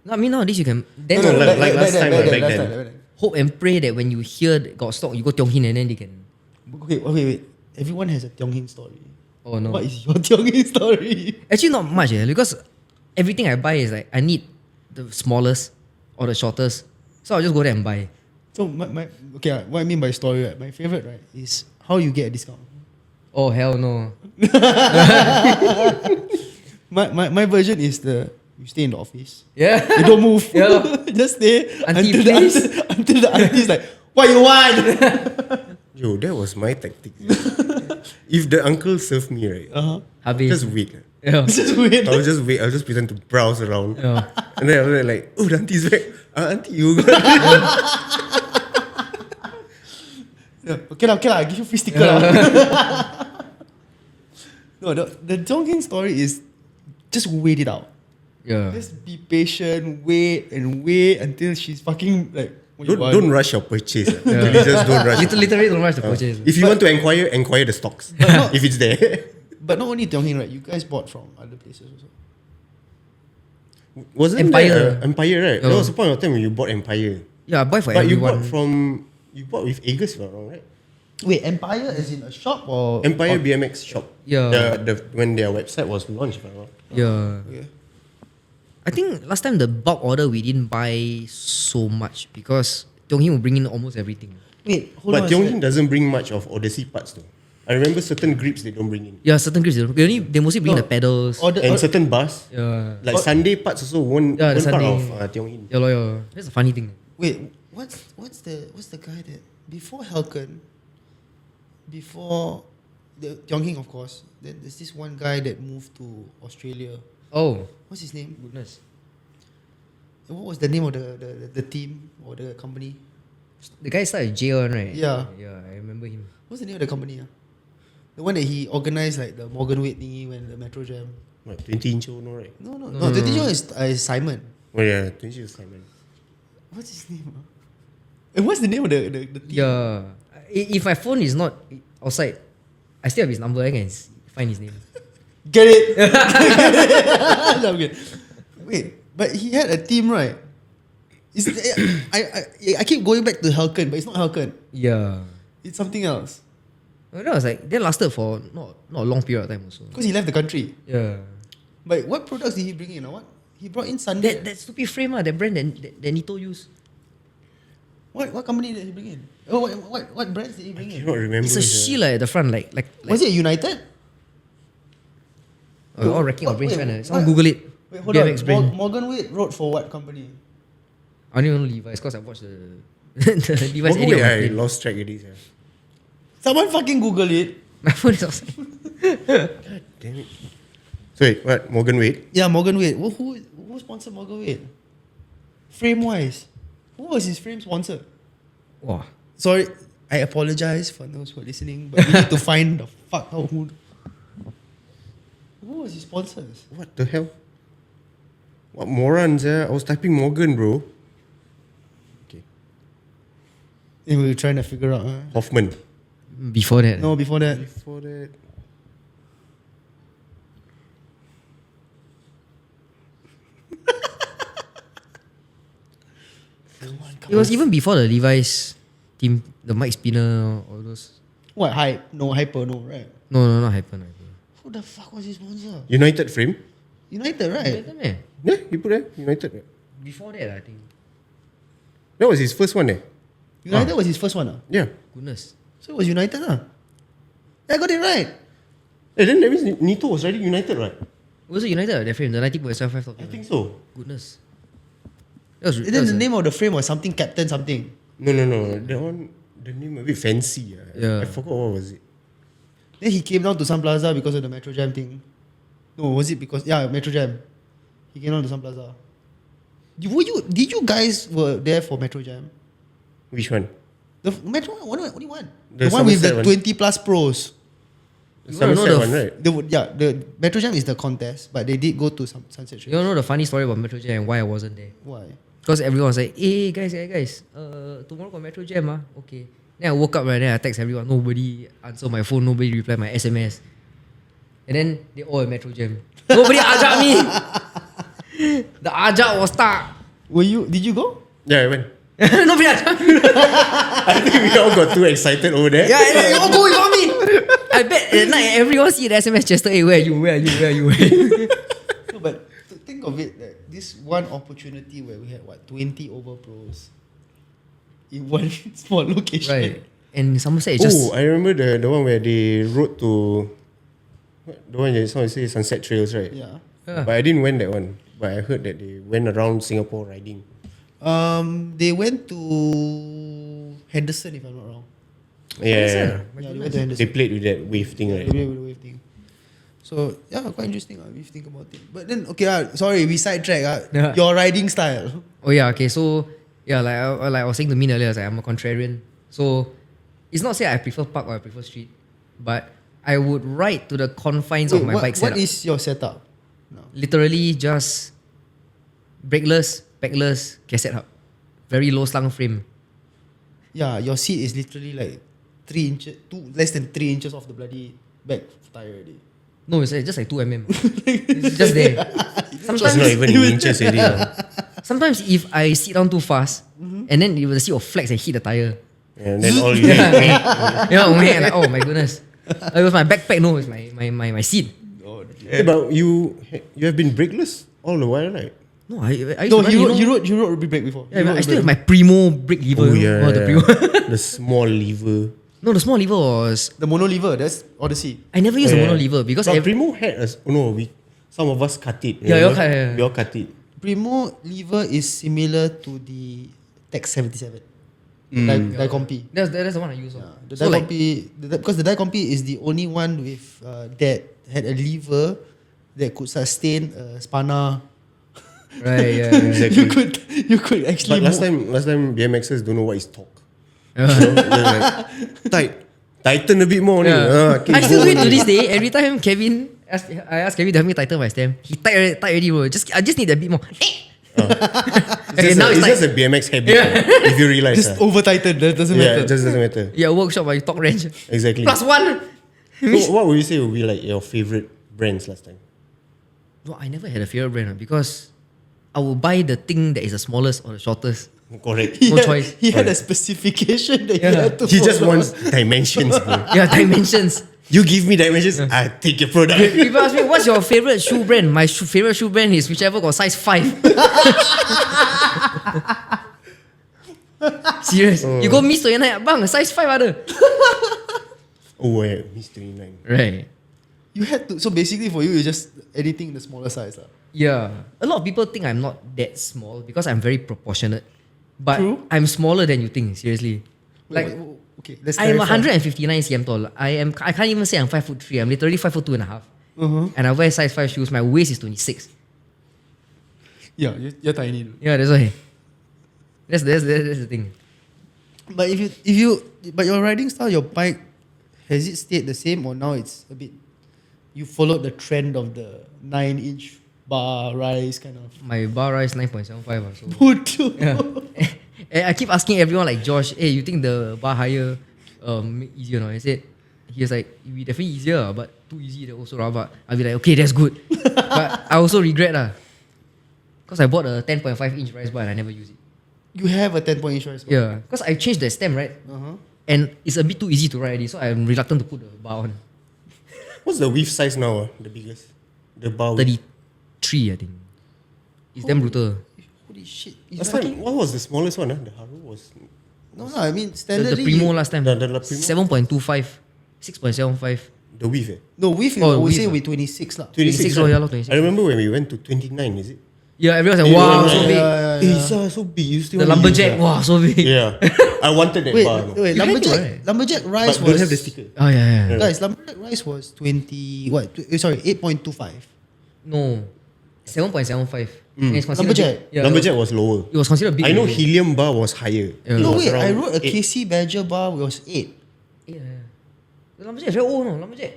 S2: No, I mean nowadays you can then
S3: No, like last time, back then.
S2: hope and pray that when you hear that got stock, you go Tiong Hin and then they can.
S1: Okay, wait. Everyone has a Tiong Hin story.
S2: Oh no.
S1: What is your Tiong Hin story?
S2: Actually, not much because everything I buy is like I need the smallest or the shortest, so I'll just go there and buy.
S1: So what I mean by story, right? My favorite, right, is how you get a discount.
S2: Oh hell no.
S1: My version is you stay in the office.
S2: Yeah.
S1: You don't move.
S2: Yeah.
S1: Just stay
S2: Auntie,
S1: until
S2: please.
S1: until the auntie's like, what you want?
S3: Yo, that was my tactic. If the uncle served me, right,
S2: Habis.
S3: just wait.
S2: Yeah.
S1: Just wait.
S3: I'll just wait. I'll just pretend to browse around.
S2: Yeah.
S3: And then I'll be like, oh, the auntie's back. Auntie, you go.
S1: Yeah, okay lah, I give you free sticker lah. No, the Chongqing story is just wait it out.
S2: Yeah.
S1: Just be patient, wait until she's fucking like. What you want?
S3: Don't rush your purchase. Really, just don't rush.
S2: Literally don't rush the purchase.
S3: If you want to inquire the stocks. If it's there.
S1: But not only Chongqing, right? You guys bought from other places also.
S3: Wasn't
S2: Empire.
S3: there Empire, right?
S2: Oh.
S3: There was a point of time when you bought Empire.
S2: Yeah, I buy for
S3: But
S2: everyone.
S3: you bought with Agus, if I'm not wrong, right?
S1: Wait, Empire is in a shop or
S3: Empire
S1: or,
S3: BMX shop.
S2: Yeah.
S3: When their website was launched, if I'm not wrong.
S2: Yeah.
S1: Okay.
S2: I think last time the bulk order we didn't buy so much because Chongqing will bring in almost everything.
S1: Wait, hold
S3: But
S1: on.
S3: Chongqing doesn't bring much of Odyssey parts though. I remember certain grips they don't bring in.
S2: Yeah, certain grips they mostly bring the pedals.
S3: And certain bars.
S2: Yeah.
S3: Like Sunday parts also won't
S2: Yeah, the
S3: part
S2: Sunday.
S3: of Tiongin.
S2: Yeah, yeah. That's a funny thing.
S1: Wait, what's the guy that before Helken, before the Chongqing of course, then there's this one guy that moved to Australia.
S2: Oh,
S1: What's his name?
S2: goodness.
S1: And what was the name of the team or the company?
S2: The guy started J on, right?
S1: Yeah.
S2: Yeah, I remember him.
S1: What's the name of the company? The one that he organized like the Morgan Weight thingy when the Metro Jam.
S3: What, 20 inch, no, right?
S1: No. The teacher is Simon.
S3: Oh yeah, 20 inch is Simon.
S1: What's his name? And what's the name of the team?
S2: Yeah. If my phone is not outside, I still have his number. I can find his name.
S1: Get it? No, I'm good. Wait, but he had a team, right? I keep going back to Helken, but it's not Helken.
S2: Yeah.
S1: It's something else.
S2: Well, that was like, that lasted for not a long period of time also.
S1: Because he left the country.
S2: Yeah.
S1: But what products did he bring in? Or what? He brought in Sunday.
S2: That stupid frame, that brand that Nito used.
S1: What company did he bring in? Oh, what brands did he bring
S3: I
S1: in?
S3: cannot remember.
S2: It's a Sheila at the front, like
S1: Was it United?
S2: all racking our brains
S1: Wait,
S2: trying to.
S1: what?
S2: Someone Google it.
S1: Wait, hold
S2: BMX
S1: on.
S2: brand.
S1: Morgan Wade wrote for what company?
S2: I only know Levi's because I watched the the Levi's edit.
S3: I
S2: on my
S3: lost track of this. Yeah.
S1: Someone fucking Google it.
S2: My phone is outside.
S3: God damn it. So wait, what? Morgan Wade?
S1: Yeah, Morgan Wade. Who sponsored Morgan Wade? Frame wise. Who was his frame sponsor?
S2: Wow.
S1: Sorry, I apologize for those who are listening, but we need to find the fuck out who was his sponsors.
S3: What the hell? What morons, I was typing Morgan, bro. Okay.
S1: And we were trying to figure out.
S3: Hoffman.
S2: Before that.
S1: No, before that.
S3: Before that.
S2: It was even before the Levi's team, the Mike Spinner, all those.
S1: What, hype? No, hyper, no, right?
S2: No, not Hyper.
S1: Who the fuck was his sponsor?
S3: United Frame?
S1: United, right?
S3: Yeah, he put there. United. Right?
S2: Before that, I think.
S3: That was his first one,
S1: United was his first one.
S3: Yeah.
S2: Goodness.
S1: So it was United. Yeah, I got it right.
S3: Hey, then that means Nito was already United, right?
S2: Was it United? That frame, the 90.75 top.
S3: I think so.
S2: Goodness. That was,
S1: And then the name of the frame was something Captain something.
S3: No. That one, the name a bit fancy.
S2: Yeah.
S3: I forgot what was it.
S1: Then he came down to Sun Plaza because of the Metro Jam thing. No, was it because Metro Jam? He came down to Sun Plaza. Did you guys were there for Metro Jam?
S3: Which one?
S1: The Metro one, only one.
S3: The
S1: The one with the
S3: Somerset one.
S1: 20 plus pros.
S2: You wanna know
S3: Somerset
S2: the
S3: one, right?
S1: The Metro Jam is the contest, but they did go to some Sunset Strip.
S2: You don't know the funny story about Metro Jam and why I wasn't there?
S1: Why?
S2: Because everyone was like, hey guys, tomorrow got Metro Jam, okay. Then I woke up, right, then I text everyone, nobody answer my phone, nobody reply my SMS. And then they all at Metro Jam. Nobody ajak me. The ajak was stuck.
S1: Did you go?
S3: Yeah, I went.
S2: Nobody ajak me.
S3: I think we all got too excited over there.
S2: Yeah, and then you all go without me. I bet at night everyone see the SMS Chester, hey, where are you?
S1: No, but to think of it, that this one opportunity where we had 20 over pros in one small location.
S2: Right. And Somerset is just...
S3: I remember the one where they rode to... What? The one that someone say Sunset Trails, right?
S1: Yeah.
S2: Yeah.
S3: But I didn't went that one. but I heard that they went around Singapore riding.
S1: They went to Henderson, if I'm not wrong.
S3: Yeah,
S1: Yeah, they went to Henderson.
S3: they played with that wave thing,
S1: Yeah,
S3: right?
S1: they played with the wave thing. So yeah, quite interesting if you think about it. But then okay, sorry, we sidetrack.
S2: Yeah.
S1: Your riding style.
S2: Oh yeah, okay. So yeah, like I was saying to Min earlier, I was like, I'm a contrarian. So it's not say I prefer park or I prefer street, but I would ride to the confines of my bike setup.
S1: What is your setup? No.
S2: Literally just brakeless, backless, cassette hub, very low slung frame.
S1: Yeah, your seat is literally like 3 inches, less than 3 inches off the bloody back tire already.
S2: No, it's just like 2 mm. It's just there.
S3: It's not even in inches already.
S2: Sometimes if I sit down too fast, and then the seat will flex and hit the tire.
S3: And then all you need.
S2: Like, oh my goodness. It was my backpack, no, it's my seat.
S3: Hey, but you have been brakeless all the while, right?
S2: No, I used
S1: No,
S2: to run,
S1: you rode a brake before.
S2: Yeah, I still have my Primo brake lever.
S3: Oh yeah,
S2: the Primo.
S3: the small lever.
S2: No, the small lever was.
S1: The mono lever, that's Odyssey.
S2: I never used
S3: Yeah.
S2: the mono lever because
S3: But Primo had some of us cut it.
S2: Yeah, you all
S3: remember?
S2: cut, yeah.
S3: We all cut it.
S1: Primo lever is similar to the Tech 77. Dicompi.
S2: that's the one I use.
S1: Yeah, the
S2: So like,
S1: Dicompi, because the Dicompi is the only one with that had a lever that could sustain a spanner.
S2: right, yeah.
S3: Exactly.
S1: You could actually
S3: But
S1: move.
S3: last time BMXers don't know what is torque.
S2: Yeah.
S3: They're like, tighten a bit more.
S2: Yeah.
S3: Okay,
S2: I still
S3: go
S2: do it to
S3: on.
S2: this day. Every time I ask Kevin to help me tighten my stem. He tight already, bro. I just need a bit more.
S3: It's
S2: now it's
S3: just
S2: like
S3: a BMX habit. If you realize.
S1: Just over tighten, that doesn't
S3: yeah,
S1: matter.
S3: it just doesn't matter.
S2: yeah, workshop I talk wrench.
S3: Exactly.
S2: +1.
S3: So what would you say would be like your favorite brands last time?
S2: No, I never had a favorite brand because I will buy the thing that is the smallest or the shortest.
S3: Correct.
S2: No choice.
S1: He had a
S3: Correct.
S1: specification that
S2: Yeah.
S1: he had to
S3: He just
S1: follow.
S3: wants dimensions, bro.
S2: Yeah, dimensions.
S3: You give me dimensions, I take your product.
S2: People ask me, what's your favorite shoe brand? My favorite shoe brand is whichever got size 5. Serious. You go Miss 29, bang, size 5 ada.
S3: Oh, yeah, Miss 29.
S2: Right.
S1: You had to. So basically, for you, you just anything in the smaller size.
S2: Yeah. A lot of people think I'm not that small because I'm very proportionate. But
S1: True.
S2: I'm smaller than you think, seriously. Like,
S1: Okay, let's
S2: I am
S1: clarify.
S2: 159 cm tall. I can't even say I'm 5'3". I'm literally 5'2.5". And I wear size 5 shoes. My waist is 26.
S1: Yeah, you're tiny. Dude.
S2: Yeah, that's why. That's the thing.
S1: But but your riding style, your bike, has it stayed the same or now it's a bit? You followed the trend of the 9-inch bar rise kind of.
S2: My bar rise 9.75. So.
S1: Bodoh.
S2: Yeah. And I keep asking everyone like Josh, hey, you think the bar higher make easier or not? I said, he was like, it will be definitely easier, but too easy, that also rabak. I'll be like, okay, that's good. But I also regret because I bought a 10.5-inch rise bar and I never use it.
S1: You have a 10-point rise.
S2: Yeah, because I changed the stem, right? And it's a bit too easy to ride already, so I'm reluctant to put the bar on.
S3: What's the width size now? The biggest? The bar width?
S2: 33, I think. It's damn brutal.
S1: Holy shit!
S3: Last time, what was the smallest one? The Haru was...
S1: No, I mean
S2: The
S1: standardly.
S2: Primo last time.
S3: The Primo?
S2: 7.25, 6.75.
S3: The width, eh?
S1: No, width.
S2: Oh,
S1: I would
S2: width,
S1: say
S2: ah.
S1: with 26 lah.
S2: 26
S3: right?
S2: yeah, 26.
S3: I remember when we went to 29, is it?
S2: Yeah, everyone's like, wow, so big.
S3: So big. You still
S2: The
S3: wanna use
S2: lumberjack,
S3: that?
S2: wow, so big.
S3: Yeah. I wanted that
S1: Wait,
S3: bar. No.
S1: wait.
S2: You had to,
S1: Lumberjack,
S2: right?
S1: lumberjack
S3: But
S1: rise
S3: don't
S1: was.
S3: have the sticker.
S2: Oh, yeah.
S1: Guys, lumberjack rise was 20. What? Sorry, 8.25.
S2: No, 7.75. And it's considered
S1: Lumberjack.
S2: big. Yeah,
S3: Lumberjack was lower.
S2: It was considered big.
S3: I know
S2: already.
S3: Helium bar was higher.
S2: Yeah.
S3: It
S1: No,
S3: was
S1: wait. I
S3: around
S1: wrote a
S3: 8.
S1: KC Badger bar was 8.
S2: Yeah. The lumberjack is very old, no? Lumberjack.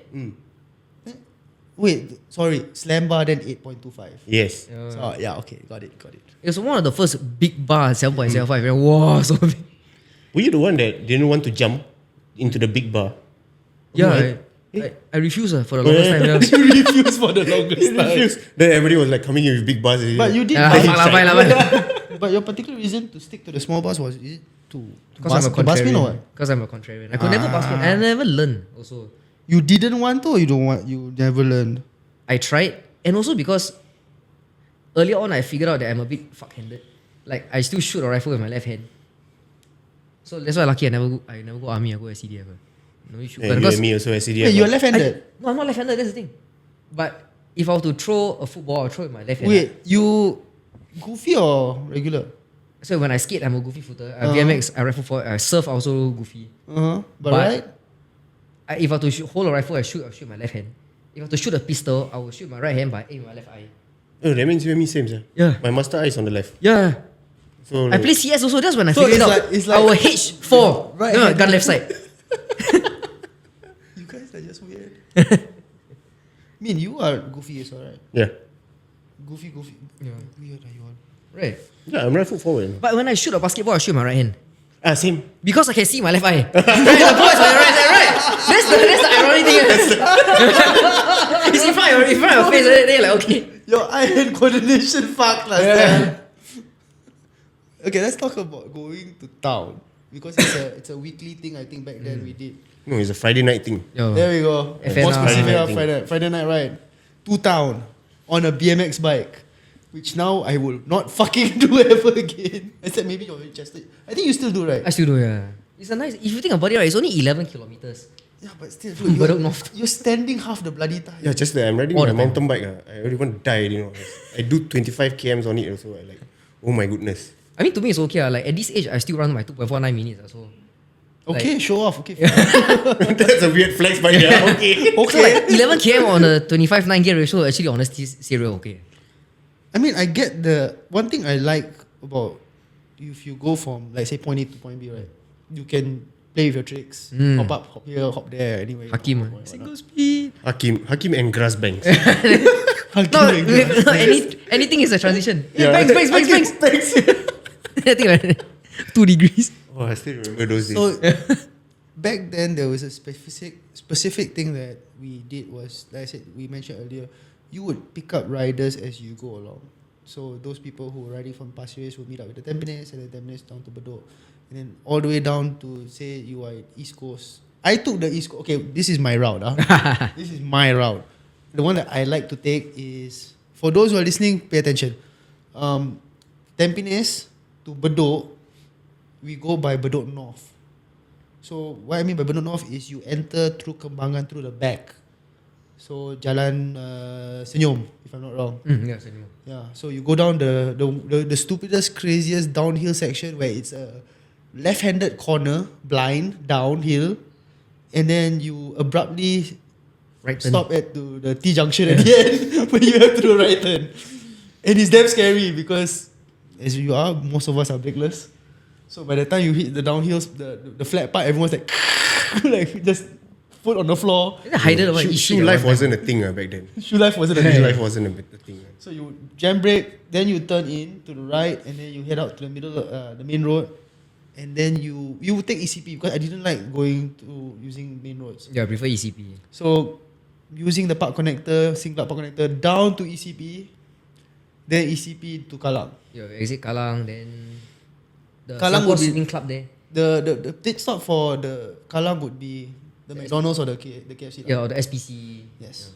S1: Wait, sorry. Slam bar then 8.25.
S3: Yes.
S1: So, yeah, okay. Got it.
S2: It was one of the first big bars, 7.75. Wow, so big.
S3: Were you the one that didn't want to jump into the big bar?
S2: Yeah, I refused for the longest time. Yeah.
S1: You refused for the longest time.
S3: Then everybody was like coming in with big bars.
S1: But you did.
S2: Yeah,
S1: buy-
S2: fine lah.
S1: But your particular reason to stick to the small bars was is it to
S2: Because I'm a
S1: to bus spin or what?
S2: contrarian. Because I'm a contrarian. I could never pass spin. I never learn also.
S1: You didn't want to or you don't want? You never learned.
S2: I tried, and also because earlier on I figured out that I'm a bit fuck-handed. Like I still shoot a rifle with my left hand. So that's why lucky I never go army. I go SCDF. No, you shoot.
S3: Yeah, you
S2: because
S3: and me also SCDF.
S1: Wait, you're left-handed.
S2: no, I'm not left-handed. That's the thing. But if I were to throw a football, I'll throw it with my left hand.
S1: Wait, you goofy or regular?
S2: So when I skate, I'm a goofy footer. BMX, I rifle forward. I surf, I also goofy.
S1: But right?
S2: If I were to hold a rifle, I'll shoot my left hand. If I were to shoot a pistol, I will shoot my right hand by aim my left eye.
S3: Oh, that means you and me same, sir.
S2: Yeah.
S3: My master eye is on the left.
S2: Yeah.
S3: So
S2: I play CS also. That's when I
S1: So
S2: figured
S1: it's
S2: it out.
S1: like- it's like-
S2: Our H4.
S1: Right
S2: No,
S1: hand.
S2: gun left side.
S1: You guys are just weird. You are goofy as well, right?
S3: Yeah.
S1: Goofy.
S2: Yeah.
S1: Weird are you all?
S2: Right.
S3: Yeah, I'm right foot forward.
S2: But when I shoot a basketball, I shoot my right hand.
S3: Same.
S2: Because I can see my left eye. Right, the ball is on the right side, right? That's the ironic thing. It's in front of your face, and then like, okay.
S1: Your eye hand coordination fuck last time. Okay, let's talk about going to town. Because it's a weekly thing I think back then we did.
S3: No, it's a Friday night thing.
S2: Yo.
S1: There we go.
S2: FNR.
S1: More specific,
S3: Friday night
S1: Friday night ride. To town. On a BMX bike. Which now I will not fucking do ever again. Except maybe you're interested. I think you still do, right?
S2: I still do, yeah. It's a nice, if you think about it, right, it's only 11 kilometers.
S1: Yeah, but still,
S2: Bedok North.
S1: you're standing half the bloody time.
S3: Yeah, just that I'm riding
S2: All
S3: my
S2: the time.
S3: mountain bike. I already want to die, you know. I do 25 kms on it also. I like, oh my goodness.
S2: I mean, to me, it's okay. Like, at this age, I still run my 2.49 minutes. So,
S1: Okay, show off. Okay.
S3: That's a weird flex, but yeah, okay.
S2: so like 11 km on a 25-9 gear ratio, actually, honestly, serial, okay.
S1: I mean, I get the one thing I like about if you go from, like, say, point A to point B, right? You can play with your tricks. Hop up, hop here, hop there, anyway.
S2: Hakim. Single speed.
S3: Hakim and grass banks.
S2: No, anything is a transition.
S3: Yeah.
S2: Banks. I think like 2 degrees.
S3: Oh, I still remember those days.
S1: So back then there was a specific thing that we did was, like I said, we mentioned earlier, you would pick up riders as you go along. So those people who were riding from Pasir Ris would meet up with the Tampines, and the Tampines down to Bedok, and then all the way down to, say you are at East Coast. I took the East Coast. Okay, this is my route. This is my route. The one that I like to take is, for those who are listening, pay attention. Tampines to Bedok, we go by Bedok North. So what I mean by Bedok North is you enter through Kembangan through the back. So Jalan Senyum, if I'm not wrong.
S2: Yeah, so anymore.
S1: Yeah. So you go down the stupidest, craziest downhill section where it's a left-handed corner, blind, downhill, and then you abruptly
S2: Right turn.
S1: stop at the T junction at the end when you have to do a right turn. And it's damn scary because, as you are, most of us are brakeless. So by the time you hit the downhills, the flat part, everyone's like, like just foot on the floor.
S2: Hidden over
S3: Shoe life wasn't a thing back then.
S1: Shoe life wasn't a
S3: Shoe
S1: thing.
S3: life wasn't a thing.
S1: So you jam brake, then you turn in to the right, and then you head out to the middle, the main road, and then you would take ECP because I didn't like going to using main roads.
S2: Yeah, I prefer ECP.
S1: So using the park connector, Singlet park connector down to ECP, then ECP to Kallang.
S2: Yeah, exit Kallang, then the
S1: Kallang
S2: Singapore
S1: would be-
S2: Swimming Club there.
S1: The pit stop for the Kallang would be the McDonald's or the KFC.
S2: Yeah, or the SPC.
S1: Yes.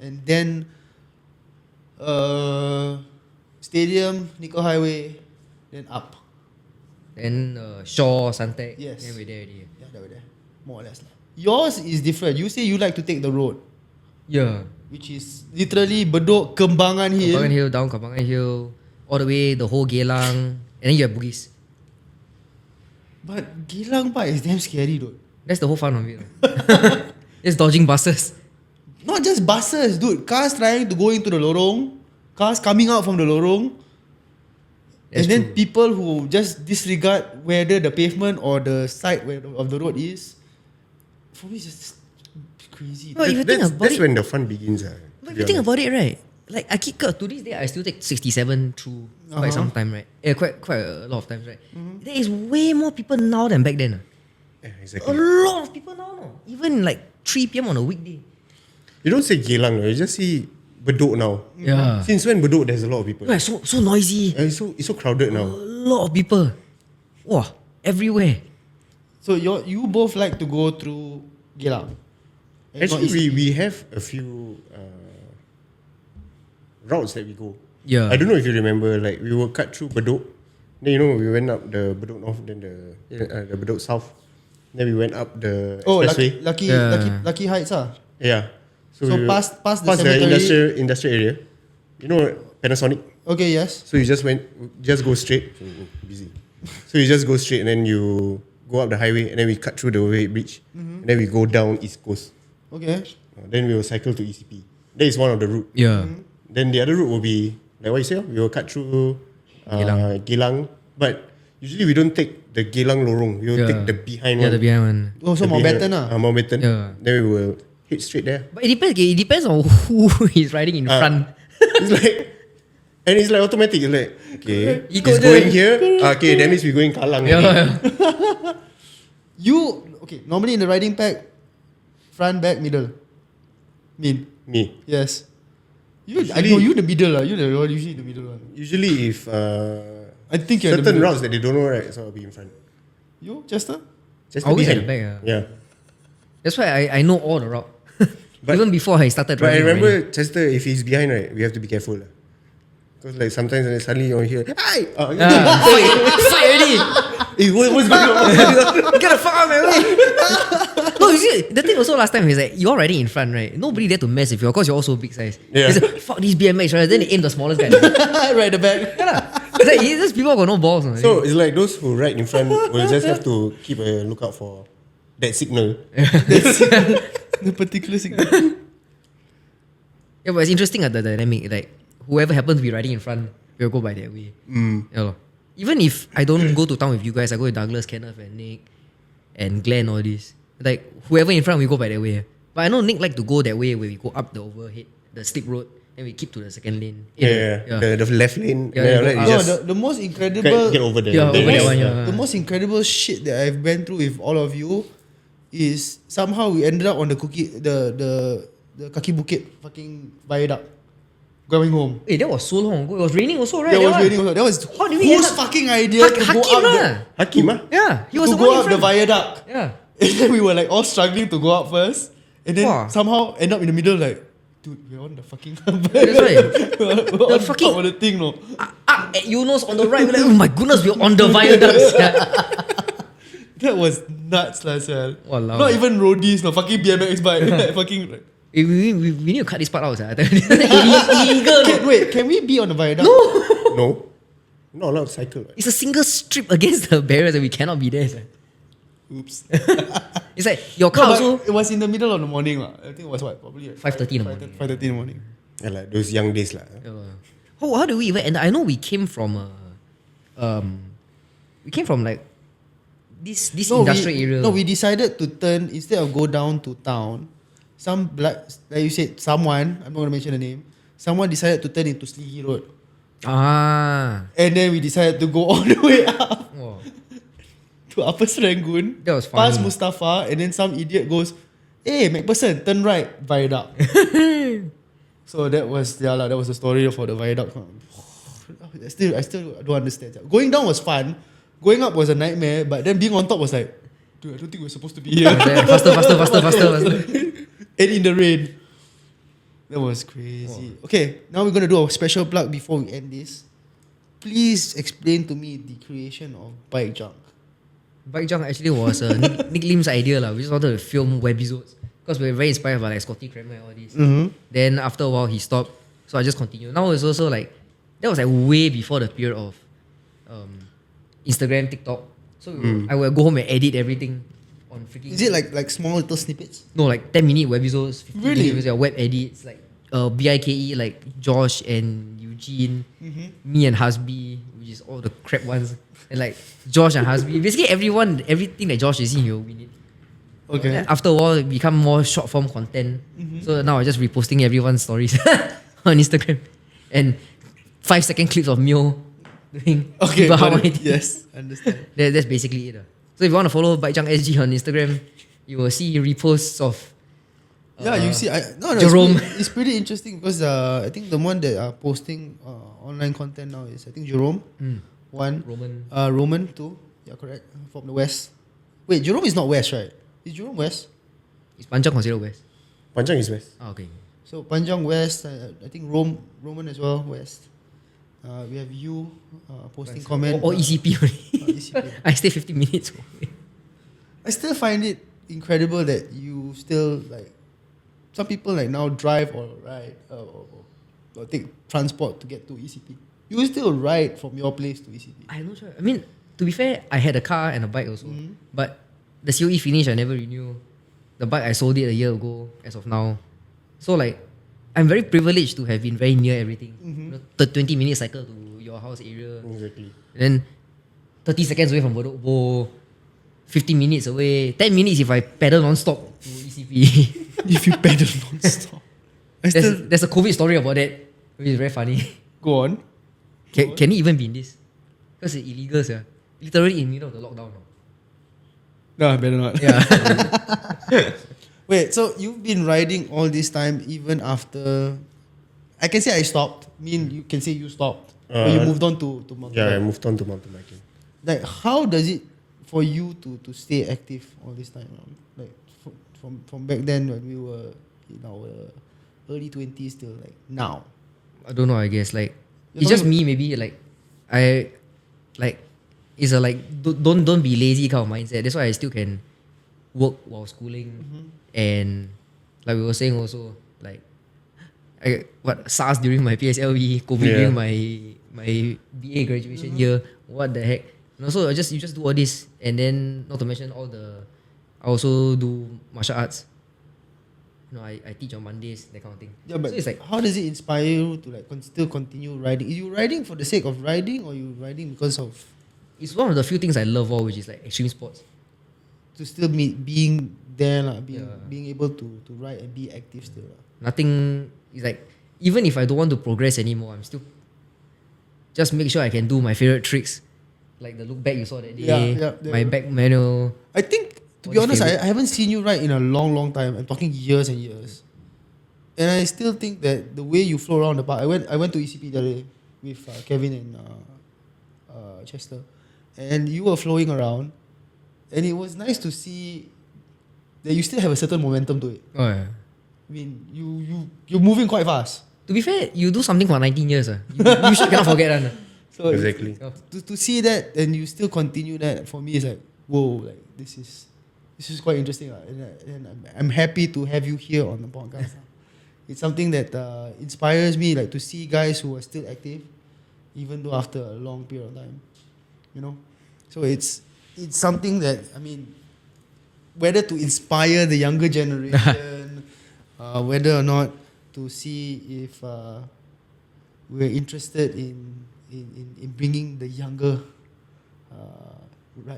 S1: And then Stadium, Nickel Highway, then up.
S2: Then Shaw, Suntec.
S1: Yes.
S2: Then we're there already.
S1: Yeah, that way there. More or less. Yours is different. You say you like to take the road,
S2: Yeah.
S1: which is literally Bedok Kembangan Hill.
S2: Kembangan Hill, down Kembangan Hill, all the way the whole Geylang, and then you have Bugis.
S1: But Geylang Park is damn scary, dude.
S2: That's the whole fun of it. Just dodging buses.
S1: Not just buses, dude. Cars trying to go into the lorong, cars coming out from the lorong,
S2: That's
S1: and then
S2: true.
S1: people who just disregard whether the pavement or the side of the road is. For me, it's just crazy.
S2: No, if you think about
S3: That's
S2: it,
S3: when the fun begins.
S2: but if you think about it, right? Like I keep to this day, I still take 67 through quite some time, right? Quite a lot of times, right? There is way more people now than back then.
S3: Yeah,
S2: A
S3: exactly.
S2: lot of people now, no? Even like 3 p.m. on a weekday.
S3: You don't say Geylang, no. You just see Bedok now.
S2: Yeah.
S3: Since when Bedok there's a lot of people?
S2: Right, so noisy.
S3: It's so crowded
S2: A
S3: now.
S2: lot of people. Wow, everywhere.
S1: So you both like to go through Geylang. And not
S3: Actually,
S1: ECP.
S3: we have a few routes that we go.
S2: Yeah.
S3: I don't know if you remember, like we will cut through Bedok. Then we went up the Bedok North, then the Bedok South. Then we went up the
S1: Oh,
S3: expressway.
S1: lucky
S2: Yeah.
S1: Heights, ah.
S3: Yeah.
S1: So
S3: we will
S1: past the
S3: pass the
S1: cemetery.
S3: industrial area. You know Panasonic.
S1: Okay, yes.
S3: So you just go straight. Busy. So you just go straight and then you go up the highway and then we cut through the overhead bridge and then we go down East Coast.
S1: Okay.
S3: Then we will cycle to ECP. That is one of the route.
S2: Yeah.
S3: Then the other route will be like what you say. We will cut through Geylang. But usually we don't take the Geylang Lorong. We will take the behind one.
S2: Yeah, the behind one.
S1: Oh, so Mountbatten lah.
S3: Mountbatten.
S2: Yeah.
S3: Then we will hit straight there.
S2: But it depends on who is riding in front.
S3: It's like, and it's like automatic. It's like, okay,
S2: Ikut
S3: he's
S2: je.
S3: going here. Okay, that means we're going Kallang.
S2: Yeah.
S1: Normally in the riding pack, front, back, middle.
S3: Me.
S1: Yes. I know you the middle lah. You're usually the middle one.
S3: Usually if
S1: I think you're the
S3: certain
S1: middle.
S3: routes that they don't know, right, so I'll be in front.
S1: You, Chester?
S3: Just
S2: Always at
S3: behind.
S2: the back.
S3: Yeah.
S2: That's why I know all the route.
S3: But-
S2: Even before I started
S3: But I
S2: driving.
S3: remember
S2: already.
S3: Chester, if he's behind, right, we have to be careful. Because like sometimes suddenly you hear, hi!
S2: Fight already.
S3: What's going on?
S2: Get the fuck out, man. No, you see, the thing also last time is like, you're riding in front, right? Nobody there to mess with you because you're also big size.
S3: Yeah.
S2: It's like, fuck these BMX, right? Then they aim the smallest guy.
S1: Right at the back.
S2: It's like, these people got no balls. No?
S3: So it's like those who ride in front will just have to keep a lookout for that signal.
S1: The particular signal.
S2: Yeah, but it's interesting the dynamic. Like, whoever happens to be riding in front will go by that way. Yeah, lor. Even if I don't go to town with you guys, I go with Douglas, Kenneth, and Nick, and Glenn, all this. Like, whoever in front, we go by that way. But I know Nick like to go that way where we go up the overhead, the steep road, and we keep to the second lane.
S3: The left lane.
S2: Yeah,
S3: then
S2: yeah,
S3: after that you
S1: No,
S3: just
S1: the most incredible.
S3: get over there.
S2: Yeah,
S3: Then
S2: over that
S3: it's-
S2: one, yeah.
S1: The most incredible shit that I've been through with all of you is somehow we ended up on the Kaki Bukit fucking viaduct going home.
S2: Hey, that was so long ago. It was raining also, right?
S1: That was
S2: one?
S1: raining also. That was
S2: How did we end
S1: whose
S2: up-
S1: fucking idea to go
S2: Hakim
S1: up
S2: lah.
S3: Hakim ah.
S2: Yeah, he was
S1: to
S2: the one
S1: go
S2: in
S1: up the
S2: front.
S1: viaduct.
S2: Yeah.
S1: And then we were like all struggling to go up first. And then
S2: Wow.
S1: somehow end up in the middle like, dude, we're on the fucking
S2: That's right.
S1: we're on
S2: fucking-
S1: top of the thing, no.
S2: At Eunos on the right, we're like, oh my goodness, we're on the viaducts.
S1: That was nuts lah, sia.
S2: Walao.
S1: Not even roadies, no, fucking BMX bike. Like, fucking like,
S2: we need to cut this part out. Sia. Illegal.
S1: can we be on the viaduct?
S2: No.
S3: No. Not allowed to cycle. Right?
S2: It's a single strip against the barriers and we cannot be there. Sia.
S1: Oops.
S2: It's like your
S1: No,
S2: car
S1: but
S2: also
S1: it was in the middle of the morning lah. I think it was what? Probably at
S2: 5:30 in the morning.
S1: 5:30 in the morning.
S3: Yeah, like those young days lah.
S2: How do we even end? I know we came from like this industrial area.
S1: No, we decided to turn instead of go down to town. Like you said, someone, I'm not gonna mention the name. Someone decided to turn into Sleepy Road, and then we decided to go all the way up
S2: Oh.
S1: to Upper Serangoon.
S2: That was
S1: Past
S2: funny.
S1: Mustafa, and then some idiot goes, "Hey, McPherson, turn right, viaduct." So that was the story for the viaduct. I still don't understand. Going down was fun. Going up was a nightmare, but then being on top was like, dude, I don't think we're supposed to be here.
S2: faster.
S1: And in the rain. That was crazy. Okay, now we're gonna do a special plug before we end this. Please explain to me the creation of Bike Junk.
S2: Bike Junk actually was Nick Lim's idea. We just wanted to film webisodes because we were very inspired by like Scotty Kramer and all this. Then after a while he stopped, so I just continued. Now it's also like, that was like way before the period of Instagram, TikTok. So I will go home and edit everything on freaking.
S1: Is it like small little snippets?
S2: No, like 10-minute webisodes, 15
S1: Really?
S2: minute episodes, web edits, like BIKE, like Josh and Eugene, me and Hasbi, which is all the crap ones, and like Josh and Hasbi. Basically everything that Josh is in, you'll win it.
S1: Okay.
S2: And after a while, it become more short form content. So now I'm just reposting everyone's stories on Instagram, and 5-second clips of Mio doing
S1: Okay.
S2: about how
S1: got it.
S2: I did.
S1: Yes, understand.
S2: That's basically it. So if you want to follow Bike Junk SG on Instagram, you will see reposts of
S1: Yeah, you see,
S2: Jerome.
S1: It's pretty interesting because I think the one that are posting online content now is I think Jerome. One.
S2: Roman.
S1: Roman too. Yeah, correct. From the west. Wait, Jerome is not west, right? Is Jerome west?
S2: Is Panjang considered west?
S3: Panjang is west.
S2: Okay.
S1: So Panjang west. I think Roman as well west. We have you posting comment.
S2: Or ECP only.
S1: ECP.
S2: I stay 15 minutes away.
S1: I still find it incredible that you still like some people like now drive or ride or take transport to get to ECP. You still ride from your place to ECP.
S2: I know. I mean, to be fair, I had a car and a bike also, but the COE finish I never renew. The bike I sold it a year ago. As of now, so like I'm very privileged to have been very near everything. You know, the 20-minute cycle to your house area,
S3: Exactly.
S2: and then 30 seconds away from Bedok Bowl, 15 minutes away, 10 minutes if I pedal non-stop to ECP.
S1: If you pedal non-stop.
S2: There's a COVID story about that, which is very funny.
S1: Go on.
S2: Can it even be in this? Because it's illegal, sir. Literally in the middle of the lockdown.
S1: No, better not.
S2: Yeah.
S1: Wait, so you've been riding all this time even after... I can say I stopped. You can say you stopped. Or you moved on to mountain
S3: Yeah, I
S1: bike.
S3: moved on to mountain biking.
S1: Like, how does it for you to stay active all this time around? Like, from back then when we were in our early 20s till like now.
S2: I don't know, I guess. Like,
S1: You're
S2: it's just
S1: talking-
S2: me, maybe. It's a don't be lazy kind of mindset. That's why I still can work while schooling. And like we were saying also, like, SARS during my PSLE, COVID
S3: Yeah.
S2: during my BA graduation year. What the heck? You know, so you just do all this, and then not to mention I also do martial arts. You know, I teach on Mondays, that kind of thing.
S1: Yeah, but
S2: so it's like,
S1: how does it inspire you to like still continue riding? Are you riding for the sake of riding, or you riding because of
S2: it's one of the few things I love which is like extreme sports.
S1: to still being there,
S2: Yeah.
S1: being able to ride and be active still?
S2: Nothing is like, even if I don't want to progress anymore, I'm still just make sure I can do my favorite tricks, like the look back you saw that day, my back manual.
S1: I think, to
S2: All
S1: be
S2: these
S1: honest, I
S2: favorite-
S1: haven't seen you ride in a long, long time. I'm talking years and years. And I still think that the way you flow around the park, I went to ECP the other day with Kevin and Chester, and you were flowing around, and it was nice to see that you still have a certain momentum to it.
S2: Oh, yeah.
S1: I mean, you're moving quite fast.
S2: To be fair, you do something for 19 years. You sure cannot forget.
S1: So
S3: Exactly.
S1: to see that and you still continue that, for me is like, whoa, like this is quite interesting. And I'm happy to have you here on the podcast. It's something that inspires me, like to see guys who are still active, even though after a long period of time. You know? So it's something that, I mean, whether to inspire the younger generation, whether or not to see if we're interested in bringing the younger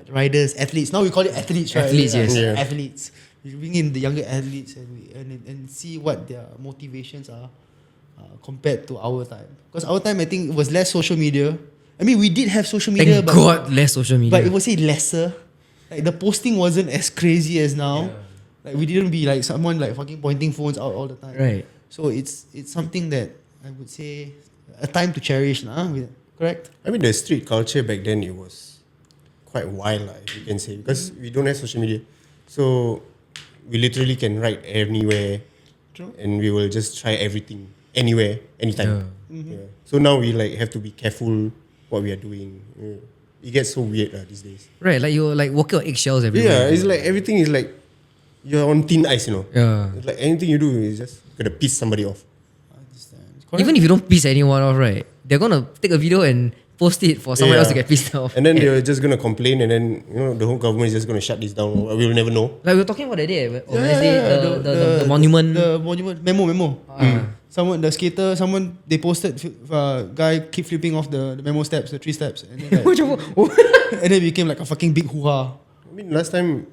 S1: riders, athletes. Now we call it athletes, right?
S2: Athletes, yes.
S3: Yeah.
S1: Athletes. We bring in the younger athletes and see what their motivations are compared to our time. Because our time, I think, it was less social media. I mean, we did have social media,
S2: Thank
S1: but
S2: God, less social media.
S1: but it was say lesser. Like the posting wasn't as crazy as now. Like we didn't be like someone like fucking pointing phones out all the time.
S2: Right.
S1: So it's something that I would say a time to cherish, correct?
S3: I mean, the street culture back then, it was quite wild, if you can say, because we don't have social media. So we literally can ride anywhere.
S1: True.
S3: And we will just try everything, anywhere, anytime.
S2: Yeah.
S3: Yeah. So now we like have to be careful what we are doing. It gets so weird these days.
S2: Right, like you're like walking on eggshells everywhere.
S3: Yeah, it's like everything is like you're on thin ice,
S2: Yeah.
S3: It's like anything you do is just gonna piss somebody off.
S1: I understand.
S2: Even if you don't piss anyone off, right? They're gonna take a video and post it for someone
S3: Yeah.
S2: else to get pissed off.
S3: And then they're just gonna complain, and then the whole government is just gonna shut this down. We will never know.
S2: Like we were talking about that day, on Wednesday, the monument.
S1: The monument memo. Someone, the skater, they posted guy keep flipping off the memo steps, the 3 steps, and then, and then it became like a fucking big hoo-ha.
S3: I mean, last time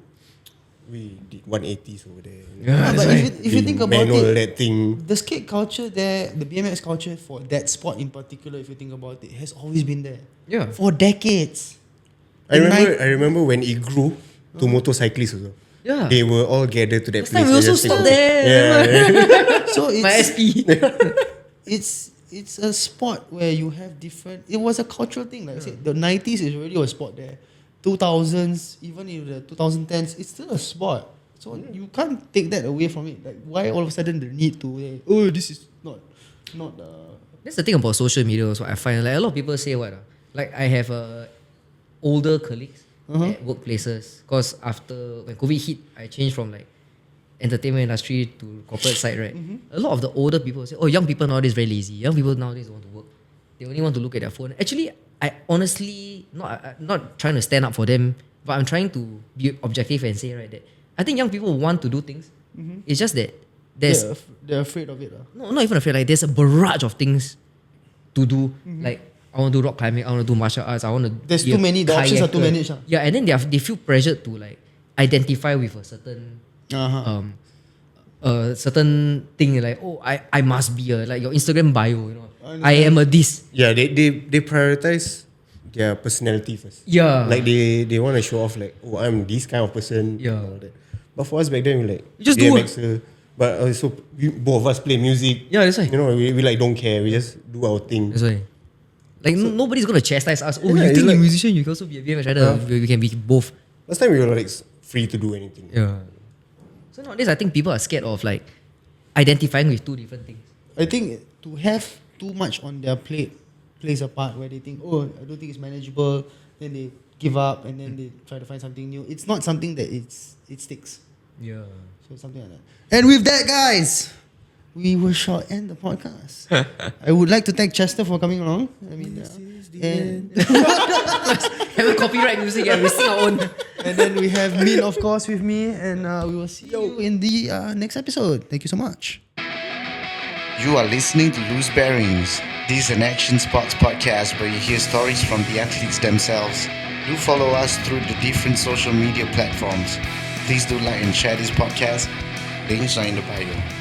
S3: we did 180s over there.
S2: Yeah,
S1: but
S2: that's
S1: if you think about
S3: manual
S1: it,
S3: that thing.
S1: the skate culture there, the BMX culture for that sport in particular, if you think about it, has always been there.
S2: Yeah.
S1: For decades.
S3: I remember when it grew to motorcyclists also.
S2: Yeah.
S3: They were all gathered to that
S2: Last
S3: place.
S2: time we
S3: They
S2: also
S3: just
S2: stopped
S3: take-
S2: there.
S3: Yeah.
S1: So
S2: My SP.
S1: it's a sport where you have different. It was a cultural thing, like I said. The 90s is already a sport there. 2000s, even in the 2010s, it's still a sport. So you can't take that away from it. Like, why all of a sudden the need to? This is not.
S2: That's the thing about social media also. I find like a lot of people say what, like I have older colleagues at workplaces, because after when COVID hit, I changed from like entertainment industry to corporate side, right? A lot of the older people say, oh, young people nowadays very lazy. Young people nowadays don't want to work. They only want to look at their phone. Actually, I honestly, not trying to stand up for them, but I'm trying to be objective and say, right, that I think young people want to do things. It's just that there's...
S1: They're afraid of it.
S2: No, not even afraid. Like, there's a barrage of things to do. Like, I want to do rock climbing, I want to do martial arts, I want to
S1: There's
S2: be
S1: too
S2: a
S1: many, the options are too
S2: kayaker.
S1: many.
S2: Yeah, and then they feel pressured to like identify with a certain certain thing, like, oh, I must be a, like your Instagram bio, you know. I am a this.
S3: Yeah, they prioritize their personality first.
S2: Yeah.
S3: Like they want to show off like, oh, I'm this kind of person.
S2: Yeah.
S3: And all that. But for us back then, we like
S2: You just do
S3: BMXer, but also both of us play music.
S2: Yeah, that's why.
S3: You know, we like don't care. We just do our thing.
S2: That's why. Like nobody's gonna chastise us. Oh,
S3: Yeah,
S2: you
S3: it's
S2: think you're a
S3: like-
S2: musician, you can also be a BMX rider. We can be both.
S3: Last time we were like free to do anything.
S2: Yeah. So nowadays I think people are scared of like identifying with two different things.
S1: I think to have too much on their plate plays a part where they think, oh, I don't think it's manageable. Then they give up and then they try to find something new. It's not something that it sticks.
S2: Yeah.
S1: So something like that. And with that, guys, we will shall end the podcast. I would like to thank Chester for coming along. I mean, and
S2: Have a copyright music and we sing our own.
S1: and then we have Min, of course, with me, and we will see you in the next episode. Thank you so much.
S4: You are listening to Loose Bearings. This is an action sports podcast where you hear stories from the athletes themselves. Do follow us through the different social media platforms. Please do like and share this podcast. Links are in the bio.